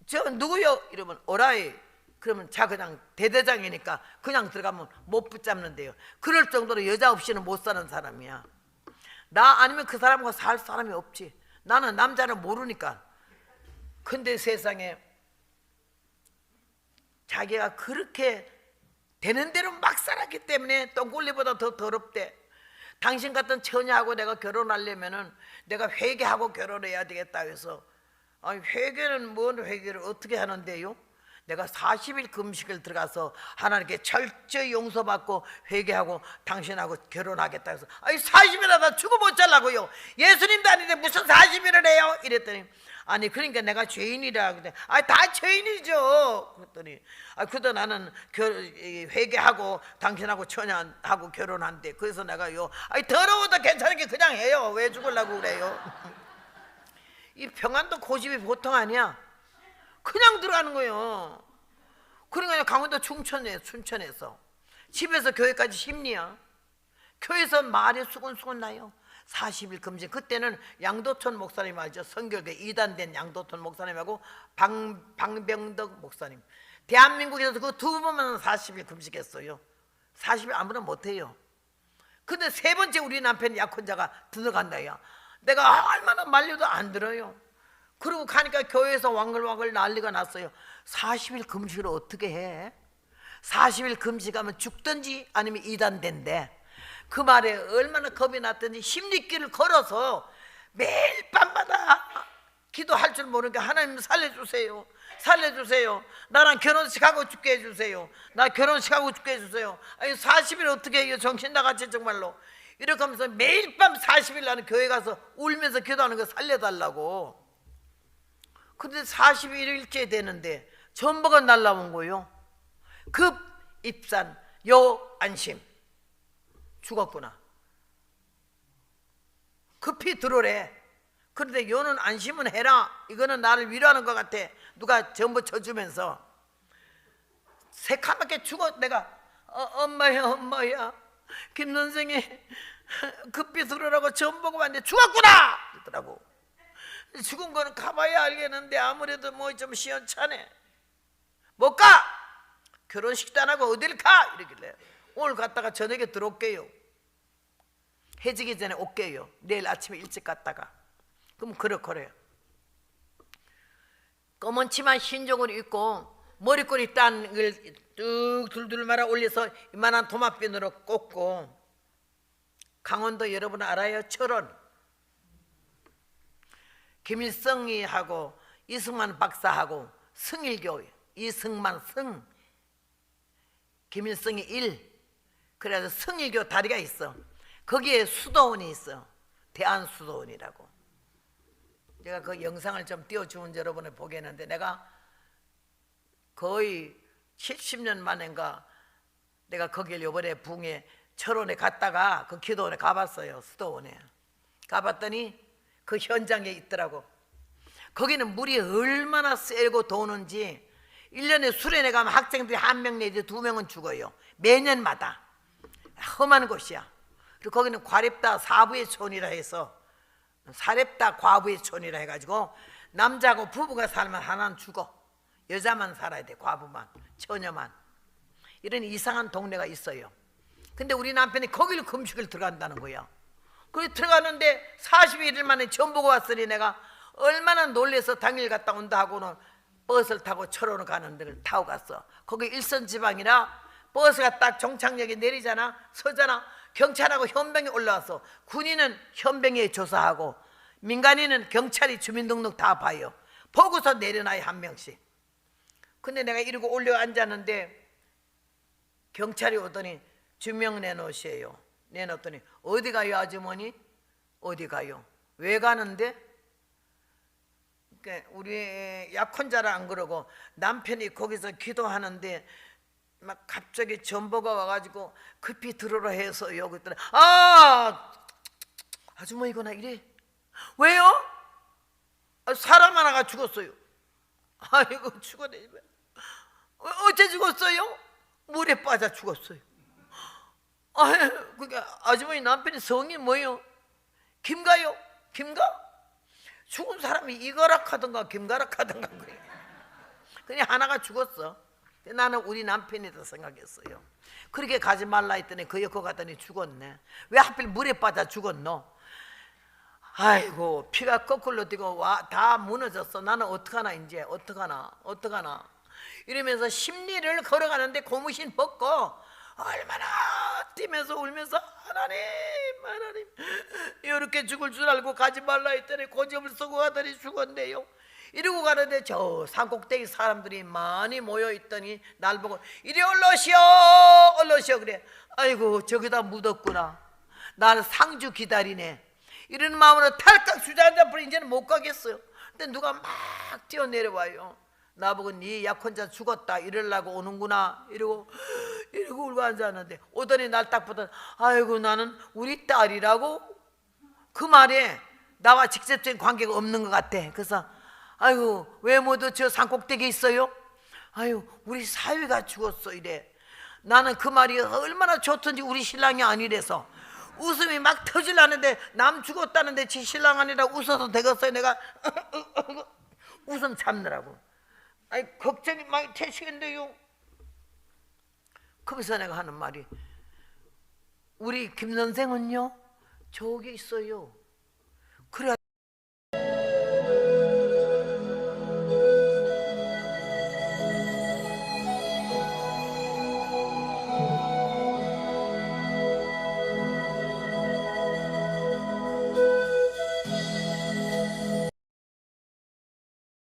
저 누구요? 이러면 오라이. 그러면 자 그냥 대대장이니까 그냥 들어가면 못 붙잡는데요. 그럴 정도로 여자 없이는 못 사는 사람이야. 나 아니면 그 사람과 살 사람이 없지. 나는 남자를 모르니까. 근데 세상에 자기가 그렇게 되는 대로 막 살았기 때문에 똥굴리보다 더 더럽대. 당신 같은 처녀하고 내가 결혼하려면은 내가 회개하고 결혼해야 되겠다 해서 아니 회개는 뭔 회개를 어떻게 하는데요? 내가 40일 금식을 들어가서 하나님께 철저히 용서받고 회개하고 당신하고 결혼하겠다 해서 아니 40일 하다 죽어 못 잘라고요. 예수님도 아닌데 무슨 40일을 해요? 이랬더니 아니 그러니까 내가 죄인이라. 근데 아니 다 죄인이죠. 그랬더니 그래도 나는 회개하고 당신하고 처녀하고 결혼한대. 그래서 내가요 아니 더러워도 괜찮으니까 그냥 해요. 왜 죽으려고 그래요? 이 평안도 고집이 보통 아니야. 그냥 들어가는 거예요. 그러니까 강원도 춘천에서 집에서 교회까지 심리야. 교회에서 말이 수근수근 나요. 40일 금식. 그때는 양도천 목사님 알죠? 성결대 이단된 양도천 목사님하고 방병덕 목사님. 대한민국에서 그 두 번만 40일 금식했어요. 40일 아무나 못해요. 근데 세 번째 우리 남편 약혼자가 들어간다야. 내가 얼마나 말려도 안 들어요. 그리고 가니까 교회에서 와글와글 난리가 났어요. 40일 금식을 어떻게 해? 40일 금식하면 죽든지 아니면 이단된대. 그 말에 얼마나 겁이 났든지 십리길을 걸어서 매일 밤마다 기도할 줄 모르니까 하나님 살려주세요. 살려주세요. 나랑 결혼식하고 죽게 해주세요. 나 결혼식하고 죽게 해주세요. 아니 40일 어떻게 해요? 정신 나갔지 정말로. 이렇게 하면서 매일 밤 40일 나는 교회 가서 울면서 기도하는 거 살려달라고. 근데 41일째 되는데 전부가 날라온 거예요. 급 입산 요 안심. 죽었구나. 급히 들어오래. 그런데 요는 안심은 해라. 이거는 나를 위로하는 것 같아. 누가 전부 쳐주면서 새카맣게 죽어. 내가 엄마야 김 선생이 급히 들어오라고 전보고 왔는데 죽었구나 그러더라고. 죽은 거는 가봐야 알겠는데 아무래도 뭐 좀 시원찮네. 못 가. 결혼식도 안 하고 어딜 가 이러길래 오늘 갔다가 저녁에 들어올게요. 해지기 전에 올게요. 내일 아침에 일찍 갔다가. 그럼 그래요. 검은 치마 흰종을 입고 머리꼬리 딴 걸 뚝 둘둘 말아 올려서 이만한 도마핀으로 꽂고. 강원도 여러분 알아요? 철원 김일성이하고 이승만 박사하고 승일교 이승만 승 김일성이 일. 그래서 승일교 다리가 있어. 거기에 수도원이 있어. 대한수도원이라고. 제가 그 영상을 좀 띄워주면 여러분을 보겠는데 내가 거의 70년 만인가 내가 거길 요번에 붕에 철원에 갔다가 그 기도원에 가봤어요. 수도원에 가봤더니 그 현장에 있더라고. 거기는 물이 얼마나 세고 도는지 1년에 수련회 가면 학생들이 1명 내지 2명은 죽어요. 매년마다. 험한 곳이야. 그리고 거기는 과립다 사부의 촌이라 해서, 사렙다 과부의 촌이라 해가지고 남자하고 부부가 살면 하나는 죽어. 여자만 살아야 돼. 과부만, 처녀만. 이런 이상한 동네가 있어요. 근데 우리 남편이 거기를 금식을 들어간다는 거야. 거기 들어가는데 41일 만에 전 보고 왔으니 내가 얼마나 놀래서 당일 갔다 온다 하고는 버스를 타고 철원을 가는 데를 타고 갔어. 거기 일선 지방이라 버스가 딱 종착역에 내리잖아, 서잖아. 경찰하고 현병이 올라와서 군인은 현병에 조사하고 민간인은 경찰이 주민등록 다 봐요. 보고서 내려놔요, 한 명씩. 근데 내가 이러고 올려 앉았는데 경찰이 오더니 주명 내놓으세요. 내놓더니 어디 가요 아주머니? 어디 가요? 왜 가는데? 그러니까 우리 약혼자라 안 그러고 남편이 거기서 기도하는데 막 갑자기 전보가 와가지고 급히 들어라 해서요. 그랬더니 아 아주머니구나 이래. 왜요? 사람 하나가 죽었어요. 아이고 죽었네. 어째 죽었어요? 물에 빠져 죽었어요. 그러니까 아주머니 남편이 성이 뭐예요? 김가요? 김가? 죽은 사람이 이거락 하던가 김가락 하던가 그냥 하나가 죽었어. 나는 우리 남편이다 생각했어요. 그렇게 가지 말라 했더니 그 옆에 가더니 죽었네. 왜 하필 물에 빠져 죽었노? 아이고 피가 거꾸로 뛰고 다 무너졌어. 나는 어떡하나 이제 어떡하나 이러면서 심리를 걸어가는데 고무신 벗고 얼마나 뛰면서 울면서 하나님 이렇게 죽을 줄 알고 가지 말라 했더니 고집을 쓰고 가더니 죽었네요. 이러고 가는데 저 산꼭대기 사람들이 많이 모여있더니 날 보고 이리 올라오시오 그래. 아이고 저기다 묻었구나. 나는 상주 기다리네. 이런 마음으로 탈칵 주저앉아 버리 이제는 못 가겠어요. 근데 누가 막 뛰어내려와요. 나보고 네 약혼자 죽었다 이러려고 오는구나 이러고 울고 앉았는데 오더니 날 딱 보더니 아이고 나는 우리 딸이라고? 그 말에 나와 직접적인 관계가 없는 것 같아. 그래서 아이고 왜 모두 저 산꼭대기에 있어요? 아유 우리 사위가 죽었어 이래. 나는 그 말이 얼마나 좋던지 우리 신랑이 아니래서 웃음이 막 터질라는데 남 죽었다는데 지 신랑 아니라 웃어도 되겠어요. 내가 웃음 참느라고. 아이 걱정이 많이 되시겠네요. 그래서 내가 하는 말이 우리 김 선생은요 저기 있어요. 그래